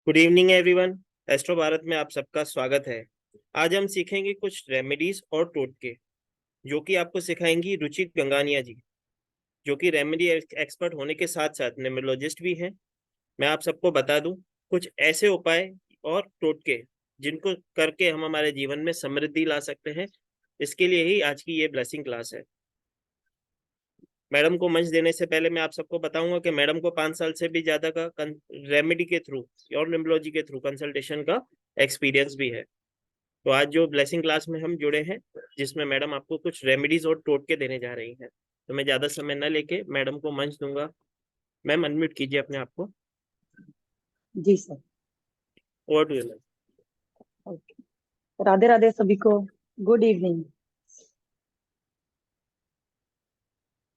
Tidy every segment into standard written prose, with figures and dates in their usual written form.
Good evening everyone. Astro Bharat में आप सबका स्वागत है। आज हम सीखेंगे कुछ रेमेडीज और टोटके जो कि आपको सिखाएंगी रुचि गंगानिया जी, जो कि रेमेडी एक्सपर्ट होने के साथ साथ न्यूमरोलॉजिस्ट भी हैं। मैं आप सबको बता दूं कुछ ऐसे उपाय और टोटके जिनको करके हम हमारे जीवन में समृद्धि ला सकते हैं। इसके लिए ही आज की ये ब्लेसिंग क्लास है। मैडम को मंच देने से पहले मैं आप सबको बताऊंगा कि मैडम को 5 साल से भी ज्यादा का रेमेडी के थ्रू और न्यूमरोलॉजी के थ्रू कंसल्टेशन का एक्सपीरियंस भी है। तो आज जो ब्लेसिंग क्लास में हम जुड़े हैं, जिसमें मैडम आपको कुछ रेमेडीज और टोटके देने जा रही हैं, तो मैं ज्यादा समय न लेके मैडम को मंच दूंगा। मैम अनम्यूट कीजिए अपने आप को। जी sir. Over to you ma'am. Okay, Radhe Radhe सभी को। Good evening.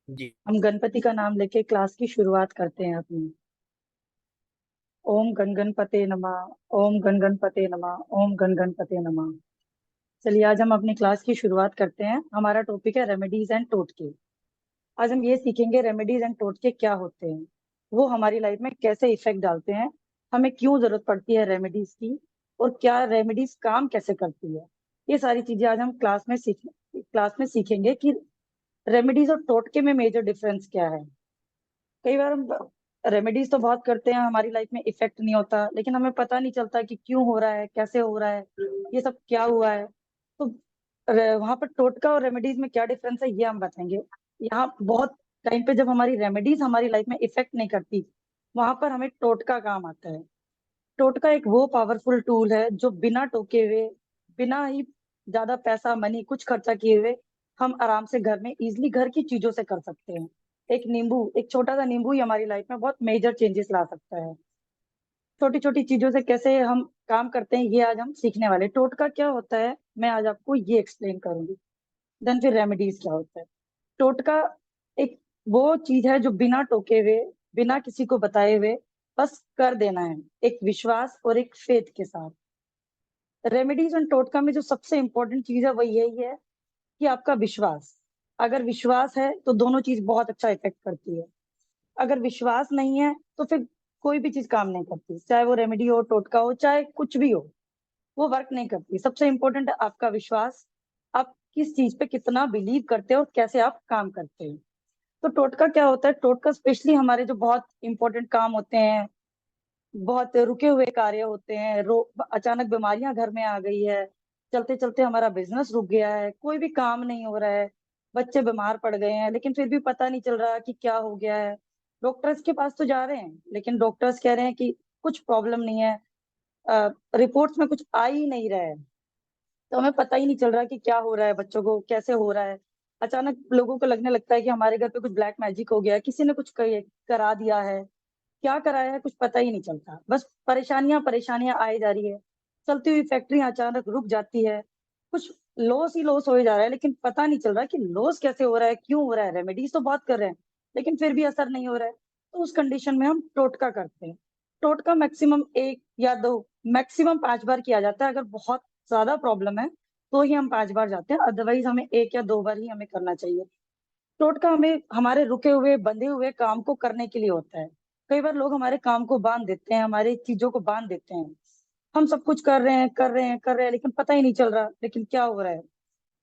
जी हम गणपति का नाम लेके क्लास की शुरुआत करते हैं अपनी। ओम गण गणपते नमः। ओम गण गणपते नमः। ओम गण गणपते नमः। चलिए आज हम अपनी क्लास की शुरुआत करते हैं। हमारा टॉपिक है रेमेडीज एंड टोटके। आज हम ये सीखेंगे रेमेडीज एंड टोटके क्या होते हैं, वो हमारी लाइफ में कैसे इफेक्ट डालते हैं, हमें क्यों जरूरत पड़ती है रेमेडीज की, और क्या रेमेडीज काम कैसे करती है। ये सारी चीजें आज हम क्लास में सीखेंगे कि रेमेडीज और टोटके में मेजर डिफरेंस क्या है। कई बार हम रेमेडीज तो बहुत करते हैं, हमारी लाइफ में इफेक्ट नहीं होता, लेकिन हमें पता नहीं चलता कि क्यों हो रहा है, कैसे हो रहा है, ये सब क्या हुआ है। तो वहां पर टोटका और रेमेडीज में क्या डिफरेंस है ये हम बताएंगे। यहाँ बहुत टाइम पे जब हमारी रेमेडीज हमारी लाइफ में इफेक्ट नहीं करती, वहां पर हमें टोटका काम आता है। टोटका एक वो पावरफुल टूल है जो बिना टोके हुए, बिना ही ज्यादा पैसा मनी कुछ खर्चा किए हुए, हम आराम से घर में इजिली घर की चीजों से कर सकते हैं। एक छोटा सा नींबू ही हमारी लाइफ में बहुत मेजर चेंजेस ला सकता है। छोटी छोटी चीजों से कैसे हम काम करते हैं ये आज हम सीखने वाले। टोटका क्या होता है मैं आज आपको ये एक्सप्लेन करूंगी। देन फिर रेमेडीज क्या होता है। टोटका एक वो चीज है जो बिना टोके हुए, बिना किसी को बताए हुए बस कर देना है, एक विश्वास और एक फेथ के साथ। रेमेडीज एंड टोटका में जो सबसे इंपॉर्टेंट चीज है वो यही है कि आपका विश्वास। अगर विश्वास है तो दोनों चीज बहुत अच्छा इफेक्ट करती है। अगर विश्वास नहीं है तो फिर कोई भी चीज काम नहीं करती, चाहे वो रेमेडी हो, टोटका हो, चाहे कुछ भी हो, वो वर्क नहीं करती। सबसे इंपॉर्टेंट है आपका विश्वास। आप किस चीज पे कितना बिलीव करते हो और कैसे आप काम करते हो। तो टोटका क्या होता है। टोटका स्पेशली हमारे जो बहुत इंपॉर्टेंट काम होते हैं, बहुत रुके हुए कार्य होते हैं, अचानक बीमारियां घर में आ गई है, चलते चलते हमारा बिजनेस रुक गया है, कोई भी काम नहीं हो रहा है, बच्चे बीमार पड़ गए हैं लेकिन फिर भी पता नहीं चल रहा कि क्या हो गया है। डॉक्टर्स के पास तो जा रहे हैं लेकिन डॉक्टर्स कह रहे हैं कि कुछ प्रॉब्लम नहीं है, रिपोर्ट्स में कुछ आ ही नहीं रहा है। तो हमें पता ही नहीं चल रहा कि क्या हो रहा है, बच्चों को कैसे हो रहा है। अचानक लोगों को लगने लगता है कि हमारे घर पे कुछ ब्लैक मैजिक हो गया है, किसी ने कुछ करा दिया है। क्या कराया है कुछ पता ही नहीं चलता, बस परेशानियां परेशानियां आए जा रही है। चलती हुई फैक्ट्री अचानक रुक जाती है, कुछ लॉस ही लॉस हो जा रहा है, लेकिन पता नहीं चल रहा कि लॉस कैसे हो रहा है, क्यों हो रहा है। रेमेडीज तो बहुत कर रहे हैं लेकिन फिर भी असर नहीं हो रहा है। तो उस कंडीशन में हम टोटका करते हैं। टोटका मैक्सिमम 1 या 2, मैक्सिमम 5 बार किया जाता है। अगर बहुत ज्यादा प्रॉब्लम है तो ही हम 5 बार जाते हैं, अदरवाइज हमें 1 या 2 बार ही हमें करना चाहिए। टोटका हमें हमारे रुके हुए बंधे हुए काम को करने के लिए होता है। कई बार लोग हमारे काम को बांध देते हैं, हमारी चीजों को बांध देते हैं। हम सब कुछ कर रहे हैं कर रहे हैं कर रहे हैं लेकिन पता ही नहीं चल रहा लेकिन क्या हो रहा है।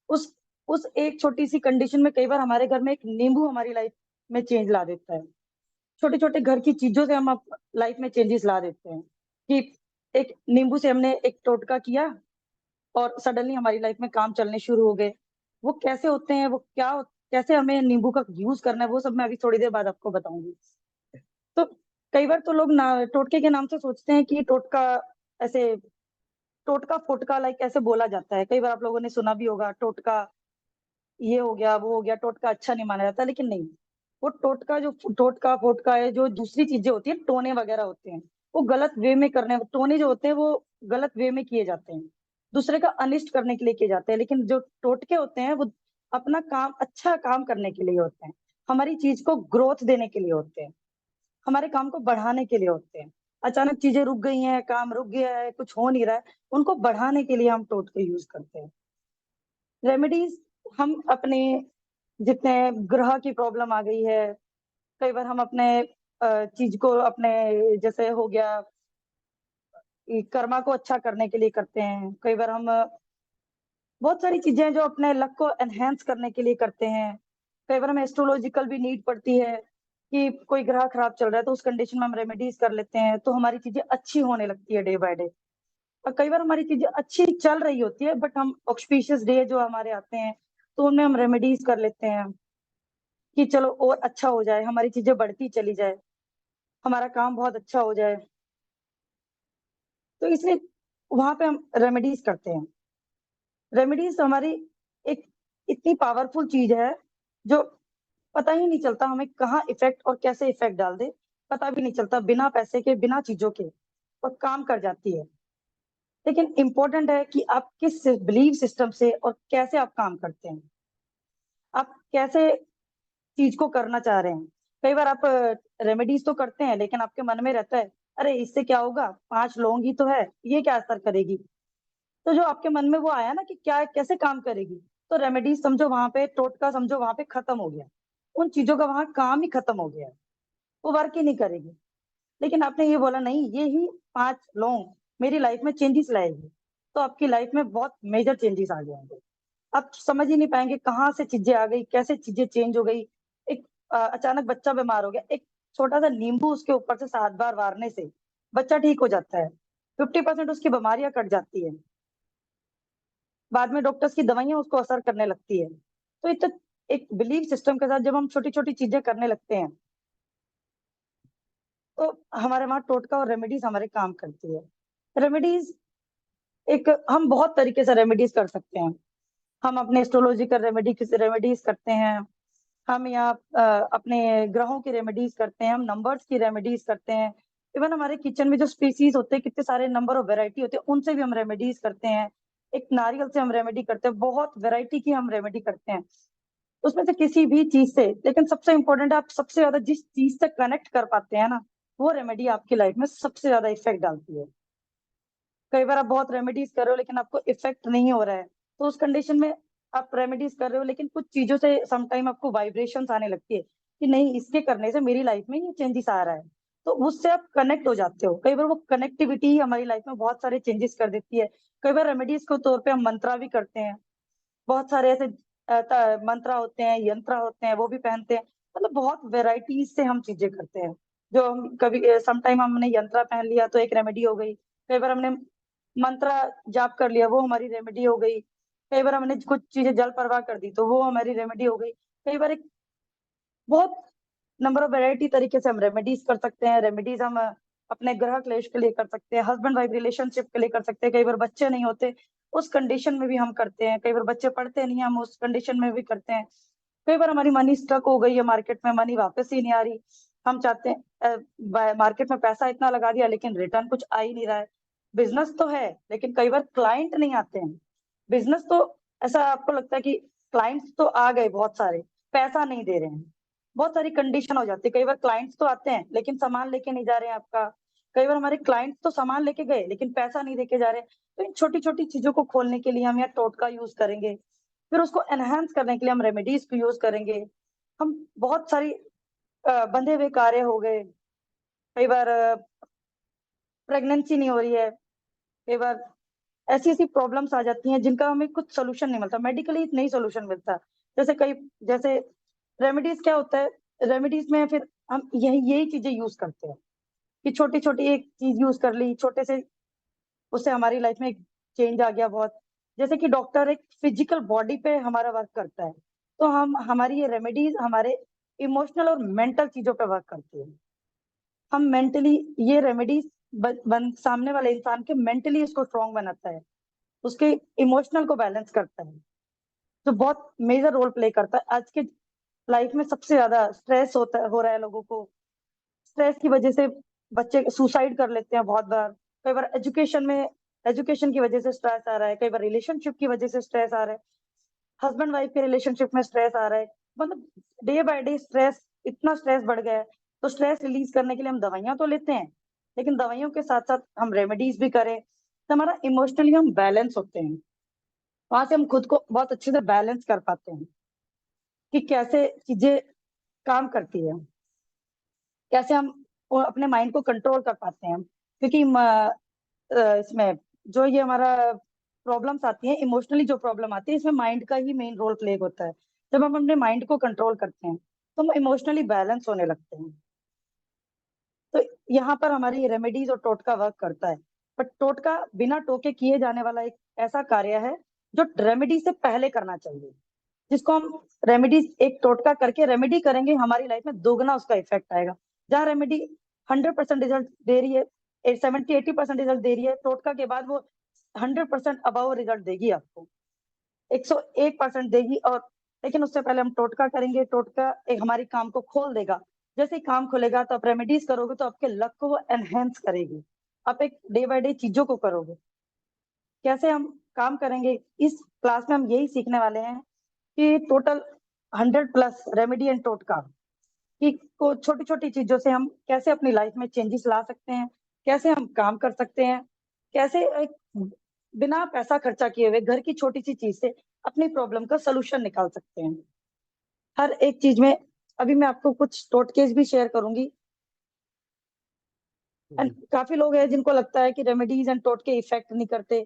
उस उस एक छोटी सी कंडीशन में कई बार हमारे घर में एक नींबू हमारी लाइफ में चेंज ला देता है। छोटे छोटे घर की चीजों से हम लाइफ में चेंजेस ला देते हैं कि एक नींबू से हमने एक टोटका किया और सडनली हमारी लाइफ में काम चलने शुरू हो गए। वो कैसे होते हैं, वो कैसे हमें नींबू का यूज करना है, वो सब मैं अभी थोड़ी देर बाद आपको बताऊंगी। तो कई बार तो लोग ना टोटके के नाम से सोचते हैं कि टोटका ऐसे टोटका फोटका लाइक ऐसे बोला जाता है। कई बार आप लोगों ने सुना भी होगा टोटका ये हो गया वो हो गया, टोटका अच्छा नहीं माना जाता, लेकिन नहीं। वो टोटका जो टोटका फोटका है, जो दूसरी चीजें होती है, टोने वगैरह होते हैं, वो गलत वे में करने, टोने जो होते हैं वो गलत वे में किए जाते हैं, दूसरे का अनिष्ट करने के लिए किए जाते हैं। लेकिन जो टोटके होते हैं वो अपना काम अच्छा काम करने के लिए होते हैं, हमारी चीज को ग्रोथ देने के लिए होते हैं, हमारे काम को बढ़ाने के लिए होते हैं। अचानक चीजें रुक गई हैं, काम रुक गया है, कुछ हो नहीं रहा है, उनको बढ़ाने के लिए हम टोटके यूज करते हैं। रेमेडीज हम अपने जितने ग्रह की प्रॉब्लम आ गई है, कई बार हम अपने चीज को अपने जैसे हो गया कर्मा को अच्छा करने के लिए करते हैं, कई बार हम बहुत सारी चीजें हैं जो अपने लक को एनहेंस करने के लिए करते हैं। कई बार हमें एस्ट्रोलॉजिकल भी नीड पड़ती है कि कोई ग्रह खराब चल रहा है तो उस कंडीशन में हम रेमेडीज कर लेते हैं, तो हमारी चीजें अच्छी होने लगती है डे बाय डे। और कई बार हमारी चीजें अच्छी चल रही होती है बट हम ऑस्पिशियस डे जो हमारे आते हैं तो उनमें हम रेमेडीज कर लेते हैं कि चलो और अच्छा हो जाए, हमारी चीजें बढ़ती चली जाए, हमारा काम बहुत अच्छा हो जाए। तो इसलिए वहां पे हम रेमेडीज करते हैं। रेमेडीज हमारी एक इतनी पावरफुल चीज है जो पता ही नहीं चलता हमें कहाँ इफेक्ट और कैसे इफेक्ट डाल दे, पता भी नहीं चलता, बिना पैसे के बिना चीजों के और काम कर जाती है। लेकिन इम्पोर्टेंट है कि आप किस बिलीव सिस्टम से और कैसे आप काम करते हैं, आप कैसे चीज को करना चाह रहे हैं। कई बार आप रेमेडीज तो करते हैं लेकिन आपके मन में रहता है अरे इससे क्या होगा, 5 लौंगी तो है, ये क्या असर करेगी। तो जो आपके मन में वो आया ना कि क्या कैसे काम करेगी, तो रेमेडीज समझो वहां पे, टोटका समझो वहां पे खत्म हो गया, उन चीजों का वहां काम ही खत्म हो गया है, वो वर्क ही नहीं करेगी। लेकिन आपने ये बोला नहीं, ये ही 5 लौंग मेरी लाइफ में चेंजेस लाएगी, तो आपकी लाइफ में बहुत मेजर चेंजेस आ जाएंगे। आप समझ ही नहीं पाएंगे कहाँ से चीजें आ गई, कैसे चीजें चेंज हो गई। एक अचानक बच्चा बीमार हो गया, एक छोटा सा नींबू उसके ऊपर से 7 बार वारने से बच्चा ठीक हो जाता है, 50% उसकी बीमारियां कट जाती है, बाद में डॉक्टर्स की दवाइयां उसको असर करने लगती है। तो इतना एक बिलीफ सिस्टम के साथ जब हम छोटी छोटी चीजें करने लगते हैं तो हमारे वहां टोटका और रेमेडीज हमारे काम करती है। रेमेडीज एक हम बहुत तरीके से रेमेडीज कर सकते हैं। हम अपने एस्ट्रोलॉजिकल रेमेडीज करते हैं, हम यहाँ अपने ग्रहों की रेमेडीज करते हैं, हम नंबर्स की रेमेडीज करते हैं। इवन हमारे किचन में जो स्पीसीज होते हैं, कितने सारे नंबर और वैरायटी होते हैं, उनसे भी हम रेमेडीज करते हैं। एक नारियल से हम रेमेडी करते हैं, बहुत वैरायटी की हम रेमेडी करते हैं उसमें से किसी भी चीज से। लेकिन सबसे इंपॉर्टेंट है आप सबसे ज्यादा जिस चीज से कनेक्ट कर पाते हैं ना, वो रेमेडी आपकी लाइफ में सबसे ज्यादा इफेक्ट डालती है। कई बार आप बहुत रेमेडीज कर रहे हो लेकिन आपको इफेक्ट नहीं हो रहा है, तो उस कंडीशन में आप रेमेडीज कर रहे हो लेकिन कुछ चीजों से समटाइम आपको वाइब्रेशंस आने लगती है कि नहीं, इसके करने से मेरी लाइफ में ये चेंजेस आ रहा है, तो उससे आप कनेक्ट हो जाते हो। कई बार वो कनेक्टिविटी ही हमारी लाइफ में बहुत सारे चेंजेस कर देती है। कई बार रेमेडीज के तौर पे हम मंत्रा भी करते हैं, बहुत सारे ऐसे मंत्रा होते हैं, यंत्र होते हैं, वो भी पहनते हैं। मतलब बहुत वेराइटीज से हम चीजें करते हैं। जो हम कभी समटाइम हमने यंत्रा पहन लिया तो एक रेमेडी हो गई, कई बार हमने मंत्रा जाप कर लिया वो हमारी रेमेडी हो गई, कई बार हमने कुछ चीजें जल प्रवाह कर दी तो वो हमारी रेमेडी हो गई। कई बार एक बहुत नंबर ऑफ वैरायटी तरीके से हम रेमेडीज कर सकते हैं। रेमेडीज हम अपने ग्रह क्लेश के लिए कर सकते हैं, हस्बैंड वाइफ रिलेशनशिप के लिए कर सकते हैं, कई बार बच्चे नहीं होते उस कंडीशन में भी हम करते हैं, कई बार बच्चे पढ़ते नहीं हम उस कंडीशन में भी करते हैं। कई बार हमारी मनी स्टक हो गई है मार्केट में, मनी वापस ही नहीं आ रही, हम चाहते हैं मार्केट में पैसा इतना लगा दिया लेकिन रिटर्न कुछ आ ही नहीं रहा है। बिजनेस तो है लेकिन कई बार क्लाइंट नहीं आते हैं। बिजनेस तो ऐसा आपको लगता है कि क्लाइंट्स तो आ गए बहुत सारे, पैसा नहीं दे रहे हैं, बहुत सारी कंडीशन हो जाती है। कई बार क्लाइंट्स तो आते हैं लेकिन सामान लेके नहीं जा रहे हैं आपका, कई बार हमारे क्लाइंट्स तो सामान लेके गए लेकिन पैसा नहीं देके जा रहे। तो इन छोटी छोटी चीजों को खोलने के लिए हम यहाँ टोटका यूज करेंगे, फिर उसको एनहांस करने के लिए हम रेमेडीज को यूज करेंगे। हम बहुत सारी बंधे हुए कार्य हो गए, कई बार प्रेगनेंसी नहीं हो रही है, कई बार ऐसी ऐसी प्रॉब्लम्स आ जाती हैं जिनका हमें कुछ सोल्यूशन नहीं मिलता, मेडिकली नहीं सोल्यूशन मिलता। जैसे कई जैसे रेमेडीज क्या होता है, रेमेडीज में फिर हम यही यही चीजें यूज करते हैं कि छोटी छोटी एक चीज यूज कर ली छोटे से, उससे हमारी लाइफ में एक चेंज आ गया बहुत। जैसे कि डॉक्टर एक फिजिकल बॉडी पे हमारा वर्क करता है, तो हम हमारी ये रेमेडीज हमारे इमोशनल और मेंटल चीजों पे वर्क करती है। हम मेंटली ये रेमेडीज सामने वाले इंसान के मेंटली उसको स्ट्रांग बनाता है, उसके इमोशनल को बैलेंस करता है, जो बहुत मेजर रोल प्ले करता है। आज के लाइफ में सबसे ज्यादा स्ट्रेस हो रहा है लोगों को, स्ट्रेस की वजह से बच्चे सुसाइड कर लेते हैं बहुत बार। कई बार एजुकेशन की वजह से स्ट्रेस आ रहा है, कई बार रिलेशनशिप की वजह से स्ट्रेस आ रहा है, हस्बैंड वाइफ के रिलेशनशिप में स्ट्रेस आ रहा है। मतलब डे बाय डे स्ट्रेस, इतना स्ट्रेस बढ़ गया है। तो स्ट्रेस रिलीज करने के लिए हम दवाइयां तो लेते हैं, लेकिन दवाइयों के साथ साथ हम रेमेडीज भी करें तो हमारा इमोशनली हम बैलेंस होते हैं, वहां से हम खुद को बहुत अच्छे से बैलेंस कर पाते हैं कि कैसे चीजें काम करती है, कैसे हम अपने माइंड को कंट्रोल कर पाते हैं। क्योंकि इसमें जो ये हमारा प्रॉब्लम्स आती हैं, इमोशनली जो प्रॉब्लम आती है, इसमें माइंड का ही मेन रोल प्ले होता है। जब हम अपने माइंड को कंट्रोल करते हैं तो हम इमोशनली बैलेंस होने लगते हैं। तो यहाँ पर हमारी रेमेडीज और टोटका वर्क करता है। पर टोटका बिना टोके किए जाने वाला एक ऐसा कार्य है जो रेमेडी से पहले करना चाहिए, जिसको हम रेमेडीज, एक टोटका करके रेमेडी करेंगे, हमारी लाइफ में दोगुना उसका इफेक्ट आएगा। जहाँ रेमेडी 100% रिजल्ट दे रही है, 70-80% रिजल्ट दे रही है, टोटका के बाद वो 100% अबाव रिजल्ट देगी आपको, 101% देगी। और लेकिन उससे पहले हम टोटका करेंगे, टोटका एक हमारी काम को खोल देगा। जैसे ही काम खुलेगा तो आप रेमेडीज करोगे तो आपके लक को वो एनहेंस करेगी। आप एक डे बाय डे चीजों को करोगे। कैसे हम काम करेंगे, इस क्लास में हम यही सीखने वाले हैं कि टोटल 100+ रेमेडी एंड टोटका कि को छोटी छोटी चीजों से हम कैसे अपनी लाइफ में चेंजेस ला सकते हैं, कैसे हम काम कर सकते हैं, कैसे एक बिना पैसा खर्चा किए हुए घर की छोटी सी चीज से अपनी प्रॉब्लम का सोल्यूशन निकाल सकते हैं। हर एक चीज में अभी मैं आपको कुछ टोटकेज भी शेयर करूंगी। एंड काफी लोग हैं जिनको लगता है कि रेमेडीज एंड टोटके इफेक्ट नहीं करते।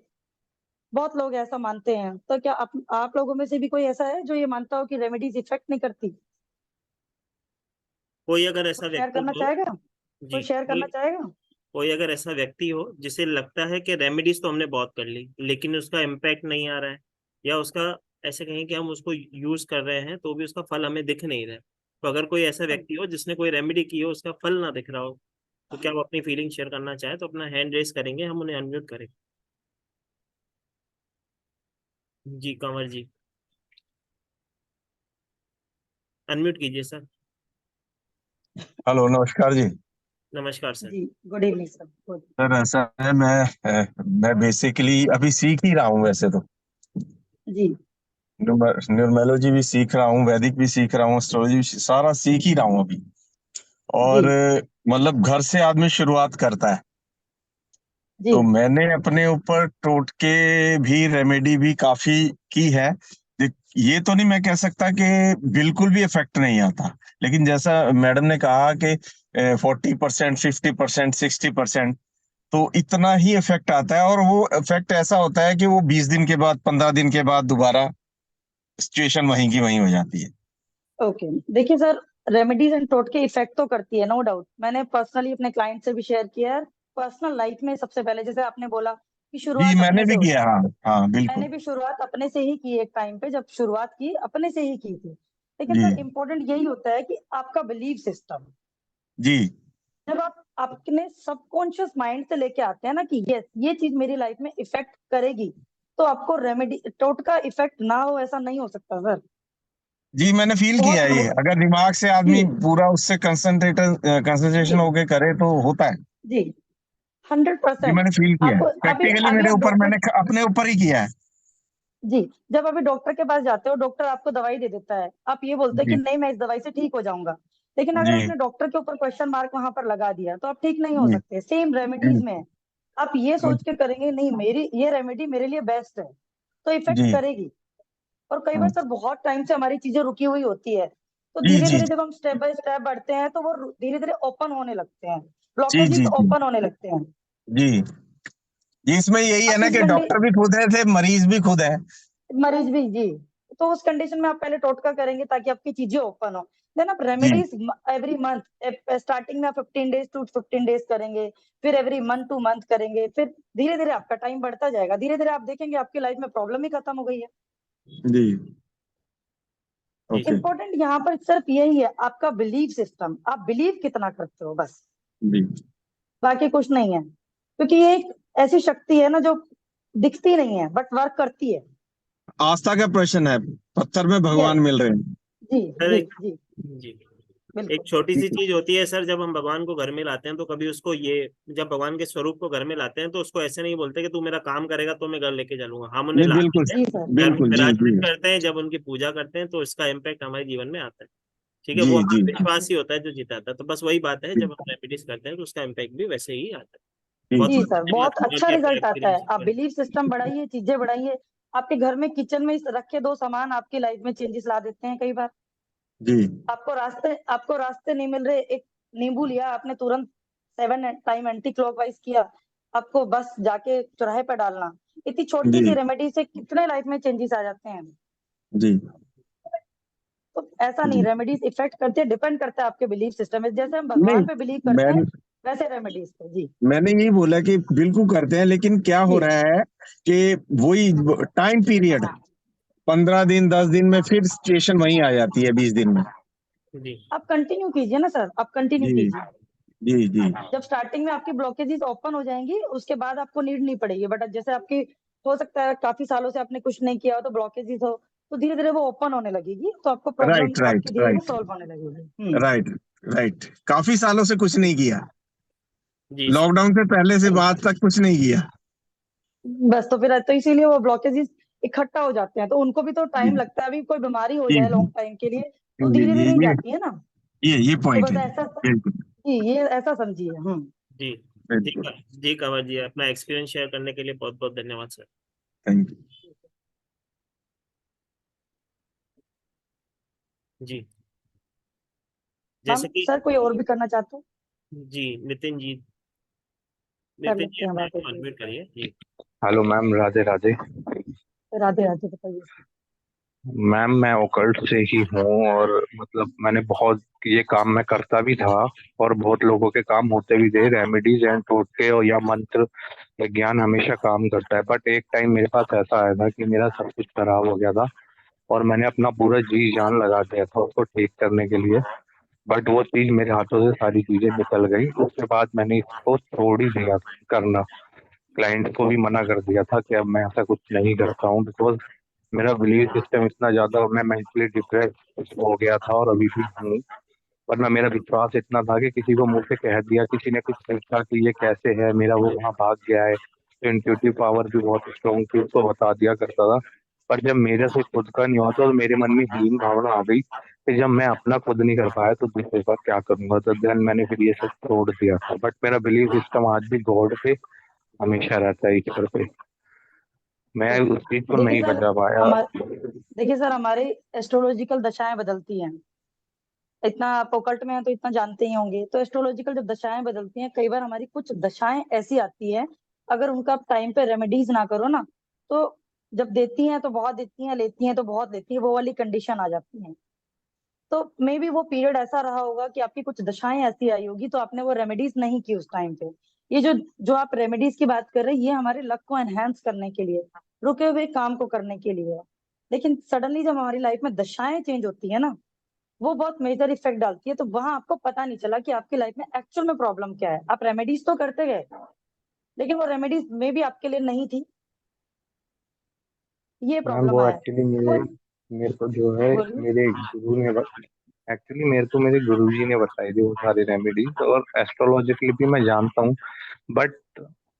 बहुत लोग ऐसा मानते हैं। तो क्या आप लोगों में से भी कोई ऐसा है जो ये मानता हो कि रेमेडीज इफेक्ट नहीं करती? कोई अगर ऐसा कोई शेयर व्यक्ति करना हो। चाहेगा? कोई जी, शेयर करना चाहेगा? कोई अगर ऐसा व्यक्ति हो जिसे लगता है कि रेमेडीज तो हमने बहुत कर ली लेकिन उसका इम्पैक्ट नहीं आ रहा है, या उसका, ऐसे कहें कि हम उसको यूज कर रहे हैं तो भी उसका फल हमें दिख नहीं रहा है, तो अगर कोई ऐसा व्यक्ति हो जिसने कोई रेमेडी की हो उसका फल ना दिख रहा हो, तो क्या वो अपनी फीलिंग शेयर करना चाहे तो अपना हैंड रेस करेंगे, हम उन्हें अनम्यूट करेंगे। जी कंवर जी, अनम्यूट कीजिए सर। हेलो, नमस्कार जी। नमस्कार सर। जी, good evening sir, good. Sir ऐसा है, मैं बेसिकली अभी सीख ही रहा हूँ वैसे तो। जी न्यूमरोलॉजी भी सीख रहा हूँ, वैदिक भी सीख रहा हूँ, एस्ट्रोलॉजी भी सारा सीख ही रहा हूँ अभी। जी और मतलब घर से आदमी शुरुआत करता है। जी तो मैंने अपने ऊपर टोटके भी, रेमेडी भी काफी की है। ये तो नहीं मैं कह सकता कि बिल्कुल भी इफेक्ट नहीं आता, लेकिन जैसा मैडम ने कहा कि 40%, 50%, 60%, तो इतना ही इफेक्ट आता है। और वो इफेक्ट ऐसा होता है कि वो 20 दिन के बाद, 15 दिन के बाद दोबारा सिचुएशन वहीं की वहीं हो जाती है। ओके। देखिए सर, रेमेडीज एंड टोटके इफेक्ट तो करती है, नो डाउट। मैंने पर्सनली अपने क्लाइंट से भी शेयर किया है। पर्सनल लाइफ में सबसे पहले, जैसे आपने बोला कि जी, शुरुआत मैंने अपने से भी होती किया। हाँ हाँ, है, मैंने बिल्कुल। भी शुरुआत अपने से ही की। एक टाइम पे जब शुरुआत की, अपने से ही की थी। लेकिन जी सर इम्पोर्टेंट यही होता है कि आपका बिलीव सिस्टम, जी जब आप अपने सबकॉन्शियस माइंड से लेके आते हैं ना कि यस ये चीज मेरी लाइफ में इफेक्ट करेगी, तो आपको रेमेडी टोटका इफेक्ट ना हो ऐसा नहीं हो सकता सर। जी, मैंने फील किया बहुत है ये। लोग। अगर दिमाग से आदमी जी पूरा उससे कंसंट्रेशन जी होके करे तो होता है। जी, हंड्रेड जी, परसेंट मैंने फील किया है, आपको। अभी प्रैक्टिकली अभी मेरे आप ऊपर, डॉक्टर, मैंने अपने ऊपर ही किया है। जी, जब अभी डॉक्टर के पास जाते हो, डॉक्टर आपको दवाई दे देता है, आप ये बोलते हैं कि जी नहीं मैं इस दवाई से ठीक हो जाऊंगा। लेकिन अगर जी आपने डॉक्टर के ऊपर क्वेश्चन मार्क वहां पर लगा दिया तो आप ठीक नहीं हो जी सकते। सेम रेमेडीज जी में है। आप ये सोच के करेंगे नहीं मेरी ये रेमेडी मेरे लिए बेस्ट है, तो इफेक्ट जी करेगी। और कई बार सर बहुत टाइम से हमारी चीजें रुकी हुई होती है, तो जी धीरे जी धीरे जब हम स्टेप बाय स्टेप बढ़ते हैं तो वो धीरे धीरे ओपन होने लगते हैं, जी ब्लॉकेजेस जी जी ओपन होने लगते हैं। जी जी, इसमें यही है अब ना इस कि कंडी डॉक्टर भी खुद है थे, मरीज भी खुद है। मरीज भी, जी। तो उस कंडीशन में आप पहले टोटका करेंगे ताकि आपकी चीजें ओपन हो। देन आप जी रेमेडीज एवरी मंथ, स्टार्टिंग में आप 15 डेज टू 15 डेज करेंगे, फिर एवरी मंथ टू मंथ करेंगे, फिर धीरे धीरे आपका टाइम बढ़ता जाएगा। धीरे धीरे आप देखेंगे आपकी लाइफ में प्रॉब्लम ही खत्म हो गई है। जी। जी ओके। सर। इंपॉर्टेंट यहाँ पर सिर्फ यही है, आपका बिलीव सिस्टम, आप बिलीव कितना करते हो बस, जी, बाकी कुछ नहीं है। क्योंकि ये एक ऐसी शक्ति है ना जो दिखती नहीं है बट वर्क करती है। आस्था का प्रश्न है, पत्थर में भगवान यस। मिल रहे हैं। जी सर जी एक, जी, जी, एक बिल्कुल। छोटी सी चीज होती है सर, जब हम भगवान को घर में लाते हैं तो कभी उसको ये, जब भगवान के स्वरूप को घर में लाते हैं तो उसको ऐसे नहीं बोलते कि तू मेरा काम करेगा तो मैं घर लेके चलूंगा। हम उन्हें नहीं, लाते बिल्कुल हैं, जी सर। घर में बिल्कुल। जी जी विराजमान करते हैं, जब उनकी पूजा करते हैं तो इसका इम्पैक्ट हमारे जीवन में आता है। ठीक है, जी वो जी हमारा विश्वास ही होता है जो जिताता है। तो बस वही बात है, जी जब हम रेपिडिस करते हैं तो उसका इम्पैक्ट भी वैसे ही आता है। जी बहुत जी जी सर, बहुत बहुत धन्यवाद अच्छा कि आपका रिजल्ट आता है। एक्सपीरियंस आप है। बिलीव सिस्टम बढ़ाइए, चीजें बढ़ाइए। आपके घर में किचन में रखे दो सामान आपकी लाइफ में चेंजेस ला देते हैं कई बार। जी आपको रास्ते नहीं मिल रहे, एक नींबू लिया आपने, तुरंत 7 टाइम एंटी क्लॉकवाइज किया, आपको बस जाके चौराहे पर डालना, इतनी छोटी जी सी रेमेडी से कितने लाइफ में चेंजेस आ जाते हैं। जी तो ऐसा नहीं, जी। रेमेडीज इफेक्ट करते हैं, डिपेंड करता है आपके बिलीफ सिस्टम में। जैसे हम नहीं, भगवान पे बिलीव करते मैं हैं वैसे रेमेडीज पे। जी मैंने यही बोला कि बिल्कुल करते हैं, लेकिन क्या हो जी। रहा है कि वही टाइम पीरियड, 15 दिन 10 दिन में फिर सिचुएशन वही आ जाती है 20 दिन में। जी आप कंटिन्यू कीजिए ना सर, आप कंटिन्यू जी कीजिए। जी जी जब स्टार्टिंग में आपकी ब्लॉकेजेस ओपन हो जाएंगी उसके बाद आपको नीड नहीं पड़ेगी, बट जैसे आपकी हो सकता है काफी सालों से आपने कुछ नहीं किया हो तो ब्लॉकेजेस हो, तो धीरे धीरे वो ओपन होने लगेगी, तो आपको प्रॉब्लम राइट राइट आपकी धीरे धीरे राइट सॉल्व होने लगेगी। Right right. काफी सालों से कुछ नहीं किया, जी सर। लॉकडाउन से पहले से बाद तक कुछ नहीं किया। बस तो फिर तो इसीलिए वो ब्लॉकेजेस इकट्ठा हो जाते हैं, तो उनको भी तो जी टाइम लगता है। अभी कोई बीमारी हो जी जाए जी लॉन्ग टाइम के लिए तो जी धीरे जी, धीरे ही जाती है ना। ये तो पॉइंट बस है। ऐसा, बिल्कुल जी ये ऐसा समझिए। जी जी बिल्कुल। जी कंवर जी, अपना एक्सपीरियंस शेयर करने के लिए बहुत बहुत धन्यवाद सर। Thank you. जी मैम जैसे कि सर कोई और भी करना चाहते हो? जी नितिन जी, कर नितिन जी लेते हैं अपना बात एक अनम्यूट करिए जी। Hello ma'am, Radhe Radhe. राधे राधे, बताइए। मैम मैं ओकल्ट से ही हूँ और मतलब मैंने बहुत ये काम मैं करता भी था और बहुत लोगों के काम होते भी थे। रेमेडीज एंड टोटके और या मंत्र या ज्ञान हमेशा काम करता है, बट एक टाइम मेरे पास ऐसा आया था कि मेरा सब कुछ खराब हो गया था और मैंने अपना पूरा जी जान लगा दिया था उसको ठीक करने के लिए। बट वो चीज मेरे हाथों से सारी चीजें निकल गई। उसके बाद मैंने इसको छोड़ ही दिया करना। क्लाइंट को भी मना कर दिया था कि अब मैं ऐसा कुछ नहीं करता हूँ, बिकॉज मेरा बिलीव सिस्टम इतना ज्यादा, मैं मेंटली डिप्रेस हो गया था और अभी भी हूँ। वरना मेरा विश्वास इतना था कि किसी को मुंह से कह दिया, किसी ने कुछ पूछा कि ये कैसे है, मेरा वो वहाँ भाग गया है। तो इंट्यूटिव पावर भी बहुत स्ट्रॉन्ग थी, उसको बता दिया करता था। पर जब मेरे से खुद का नहीं हुआ तो मेरे मन में हीन भावना आ गई कि जब मैं अपना खुद नहीं कर पाया तो दूसरे का क्या करूंगा। तो देन मैंने फिर ये सब छोड़ दिया था। बट मेरा बिलीव सिस्टम आज भी गॉड पे हमेशा रहता है, ईश्वर पे। मैं ओके, उस चीज को देखिए नहीं सर बचा पाया। हमारे देखिए सर हमारे एस्ट्रोलॉजिकल दशाएं बदलती हैं। इतना आप ओकल्ट में हैं तो इतना जानते ही होंगे। तो एस्ट्रोलॉजिकल जब दशाएं बदलती हैं, कई बार हमारी कुछ दशाएं ऐसी आती है, अगर उनका आप टाइम पे रेमेडीज ना करो ना, तो जब देती हैं तो बहुत देती हैं, लेती हैं तो बहुत लेती है, वो वाली कंडीशन आ जाती है। तो मे बी वो पीरियड ऐसा रहा होगा कि आपकी कुछ दशाएं ऐसी आई होगी तो आपने वो रेमेडीज नहीं की उस टाइम पे। ये जो जो आप रेमेडीज की बात कर रहे हैं, ये हमारे लक को एनहेंस करने के लिए, रुके हुए काम को करने के लिए है। लेकिन सडनली जब हमारी लाइफ में दशाएं चेंज होती है ना, वो बहुत मेजर इफेक्ट डालती है। तो वहां आपको पता नहीं चला कि आपकी लाइफ में एक्चुअल में प्रॉब्लम क्या है। आप रेमेडीज तो करते गए, लेकिन वो रेमेडीज में भी आपके लिए नहीं थी, ये मैम प्रॉब्लम वो आया। एक्चुअली तो मेरे को जो है, बोलिए। मेरे गुरु ने एक्चुअली मेरे को मेरे गुरुजी ने बताई थी वो सारी रेमेडीज, और एस्ट्रोलॉजिकली भी मैं जानता हूँ। बट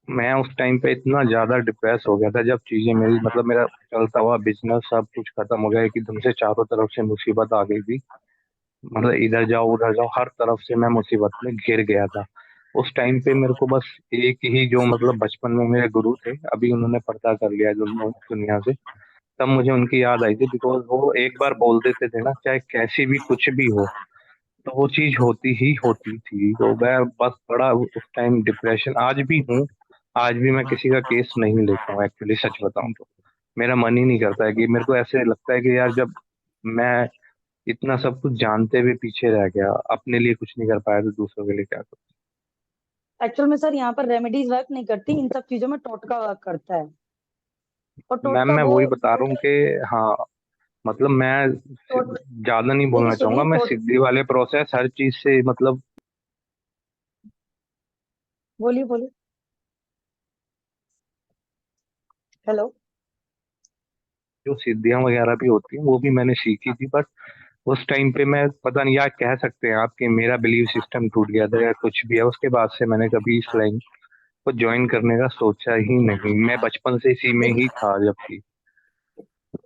मैं उस टाइम पे इतना ज्यादा डिप्रेस हो गया था जब चीजें मेरी, मतलब मेरा चलता हुआ बिजनेस सब कुछ खत्म हो गया, एकदम से चारों तरफ से मुसीबत आ गई थी। मतलब इधर जाओ उधर जाओ, हर तरफ से मैं मुसीबत में घिर गया था। उस टाइम पे मेरे को बस एक ही, जो मतलब बचपन में मेरे गुरु थे, अभी उन्होंने पर्दा कर लिया है दुनिया से, तब मुझे उनकी याद आई थी। बिकॉज वो एक बार बोल देते थे ना, चाहे कैसी भी कुछ भी हो तो वो चीज होती ही होती थी। तो मैं बस बड़ा उस टाइम डिप्रेशन, आज भी हूँ। आज भी मैं किसी का केस नहीं लेता हूँ एक्चुअली, सच बताऊं तो मेरा मन ही नहीं करता है। कि मेरे को ऐसे लगता है कि यार, जब मैं इतना सब कुछ जानते हुए पीछे रह गया, अपने लिए कुछ नहीं कर पाया, तो दूसरों के लिए क्या करूं। एक्चुअल में सर यहाँ पर रेमेडीज वर्क नहीं करती, इन सब चीजों में टोटका वर्क करता है। और मैम टोटका मैं वो वही बता रहा हूँ कि हाँ, मतलब मैं टोट ज्यादा नहीं देखिए बोलना चाहूंगा। सुनिए मैं सिद्धि वाले प्रोसेस हर चीज से, मतलब बोलिए बोलिए। हेलो। जो सिद्धियां वगैरह भी होती हैं वो भी मैंने सीखी थी। बट उस टाइम पे मैं, पता नहीं, या कह सकते हैं आप कि मेरा बिलीव सिस्टम टूट गया था या कुछ भी है। उसके बाद से मैंने कभी इस लाइन को ज्वाइन करने का सोचा ही नहीं। मैं बचपन से इसी में ही देख था जबकि।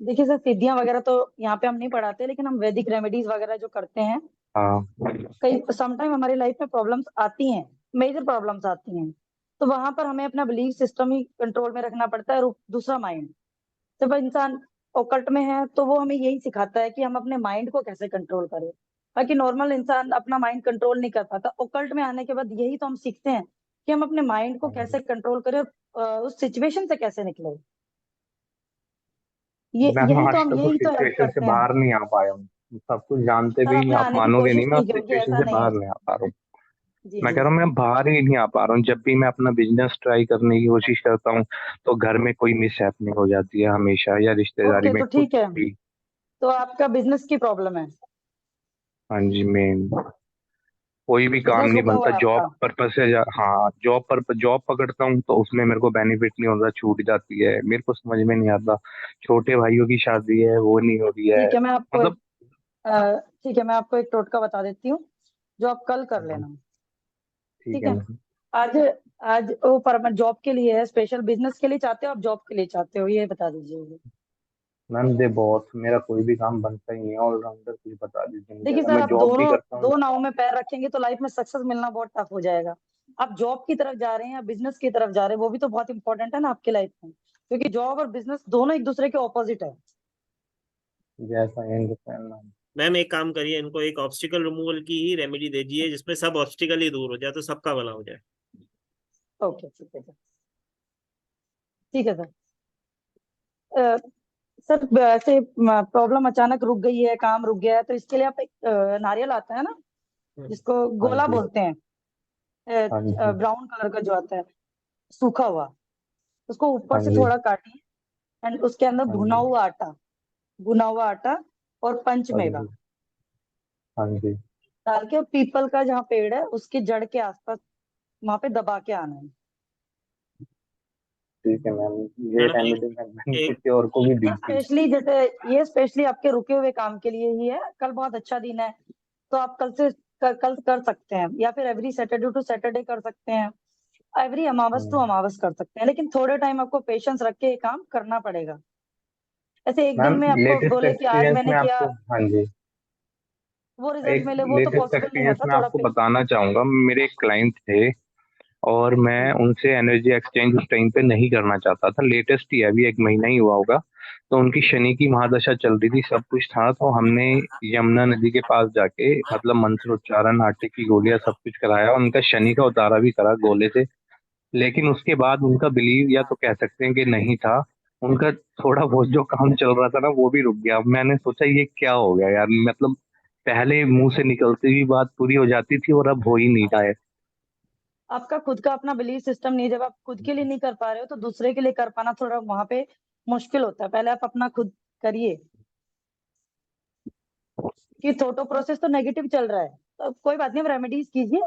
देखिए सर सिद्धियां वगैरह तो यहाँ पे हम नहीं पढ़ाते, लेकिन हम वैदिक रेमेडीज वगैरह जो करते हैं, हाँ कई समटाइम हमारी लाइफ में प्रॉब्लम्स आती हैं, मेजर प्रॉब्लम्स आती हैं, तो वहां पर हमें अपना बिलीफ सिस्टम ही कंट्रोल में रखना पड़ता है, और दूसरा माइंड। जब इंसान ओकल्ट में है तो वो हमें यही सिखाता है कि हम अपने माइंड को कैसे कंट्रोल करें। बाकी नॉर्मल इंसान अपना माइंड कंट्रोल नहीं कर पाता। ओकल्ट में आने के बाद यही तो हम सीखते हैं कि हम अपने माइंड को हाँ कैसे जी। कंट्रोल करें और उस सिचुएशन से कैसे निकले। ये मैम यही आज तो हम तक उस यही तो हेल्प सिचुएशन से करते हैं। बाहर नहीं आ पाया हूँ। सब कुछ जानते सर, भी, आपने आप आने की मानोगे नहीं, कोशिश मैं उस नहीं की होगी, सिचुएशन ऐसा से नहीं है। बाहर नहीं आ पा रहा हूँ। जी मैं जी कह रहा हूँ जी। मैं बाहर ही नहीं आ पा रहा हूँ। जब भी मैं अपना बिजनेस ट्राई करने की कोशिश करता हूँ तो घर में कोई मिसहैपनिंग हो जाती है हमेशा, या रिश्तेदारी ओके, में तो कुछ ठीक है। भी। तो आपका बिजनेस की प्रॉब्लम है, हाँ जी, मेन कोई भी काम बिजनेस नहीं रुका हुआ बनता है जॉब आपका। पर्पज से। हाँ, जॉब पकड़ता हूँ तो उसमें मेरे को बेनिफिट नहीं होता, छूट जाती है। मेरे को समझ में नहीं आता, छोटे भाइयों की शादी है वो नहीं हो रही है। ठीक है, मैं आपको मतलब ठीक है, मैं आपको एक टोटका बता देती हूँ, जो आप कल कर लेना। ठीक ठीक है है। मैम। आज आज वो परमानेंट जॉब के लिए है, स्पेशल बिजनेस के लिए चाहते हो आप, जॉब के लिए चाहते हो, ये बता दीजिए मुझे। मैम दे बहुत, मेरा कोई भी काम बनता ही नहीं है ऑलराउंडर, कुछ बता दीजिए मुझे। देखिए अगर सर, मैं आप जॉब भी दोनों करता हूँ। दो नाव में पैर रखेंगे तो लाइफ में सक्सेस मिलना बहुत टफ हो जाएगा। आप जॉब की तरफ जा रहे हैं या बिजनेस की तरफ जा रहे हैं, वो भी तो बहुत इंपॉर्टेंट है ना आपकी लाइफ में, क्योंकि जॉब और बिजनेस दोनों एक दूसरे के ऑपोजिट है। जैसा अंडरस्टैंड मैम। मैम एक काम करिए, इनको एक ऑब्स्टिकल रिमूवल की ही रेमेडी दे दीजिए जिसमें सब ऑब्स्टिकल ही दूर हो जाए, तो सबका भला हो जाए। ओके, ठीक है सर। ठीक है सर। अ, सर, ऐसे प्रॉब्लम अचानक रुक गई है, काम रुक गया है, तो इसके लिए आप एक नारियल आता है ना, जिसको हाँ गोला जी। बोलते हैं, हाँ जी। ब्राउन कलर का जो आता है, सूखा हुआ, उसको ऊपर हाँ से जी। थोड़ा काटिए। एंड उसके अंदर हाँ जी। भुना हुआ आटा और हाँ पंचमेवा जी। हाँ जी। डाल के, पीपल का जहाँ पेड़ है उसकी जड़ के आसपास वहां पे दबा के आना है। ठीक है मैम। ये मैडम रेमेडी मैंने एक किसी और को भी दी ये थी। स्पेशली जैसे ये स्पेशली आपके रुके हुए काम के लिए ही है। कल बहुत अच्छा दिन है, तो आप कल कर सकते हैं, या फिर एवरी सैटरडे टू सैटरडे कर सकते हैं, एवरी अमावस टू हम्म। अमावस कर सकते हैं, लेकिन थोड़े टाइम आपको पेशेंस रख के ये काम करना पड़ेगा। ऐसे एक दिन मैम में आपको लेटेस्ट बोले कि आज एक्सपीरियंस मैंने में किया, आपको, हाँ जी, वो रिजल्ट एक मिले, वो तो लेटेस्ट पॉसिबल नहीं एक्सपीरियंस होता, में थोड़ा आपको बताना चाहूंगा। मेरे एक क्लाइंट थे और मैं जी उनसे एनर्जी एक्सचेंज उस टाइम पे नहीं करना चाहता था। लेटेस्ट ही है, अभी 1 महीना ही हुआ होगा। तो उनकी शनि की महादशा चल रही थी, सब कुछ था। तो हमने यमुना नदी के पास जाके मतलब मंत्र उच्चारण, आटे की गोलियां, सब कुछ कराया। उनका शनि का उतारा भी करा गोले से। लेकिन उसके बाद उनका बिलीव, या तो कह सकते हैं कि नहीं था, उनका थोड़ा बहुत जो काम चल रहा था ना वो भी रुक गया। मैंने सोचा ये क्या हो गया यार, मतलब पहले मुंह से निकलती हुई बात पूरी हो जाती थी और अब हो ही नहीं रहा है। आपका खुद का अपना बिलीफ सिस्टम नहीं है, जब आप खुद के लिए नहीं कर पा रहे हो तो दूसरे के लिए कर पाना थोड़ा वहां पे मुश्किल होता है। पहले आप अपना खुद करिए, कि थोटो प्रोसेस तो नेगेटिव चल रहा है, तो कोई बात नहीं, आप रेमेडीज कीजिए,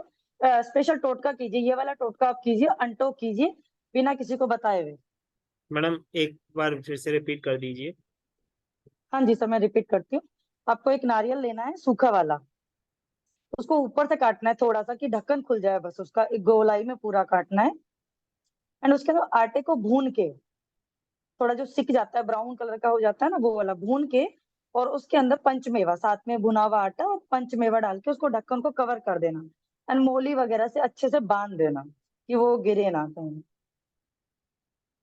स्पेशल टोटका कीजिए, ये वाला टोटका आप कीजिए, अनटोक कीजिए, बिना किसी को बताए हुए। मैडम एक बार फिर से रिपीट कर दीजिए। हाँ जी सर, मैं रिपीट करती हूँ। आपको एक नारियल लेना है, सूखा वाला, उसको ऊपर से काटना है थोड़ा सा, कि ढक्कन खुल जाए, बस उसका एक गोलाई में पूरा काटना है। एंड उसके बाद आटे को भून के, थोड़ा जो सिक जाता है, ब्राउन कलर का हो जाता है ना, वो वाला भून के, और उसके अंदर पंचमेवा साथ में, भुना हुआ आटा और पंचमेवा डाल के उसको ढक्कन को कवर कर देना। एंड मोली वगैरह से अच्छे से बांध देना, कि वो गिरे ना कहीं।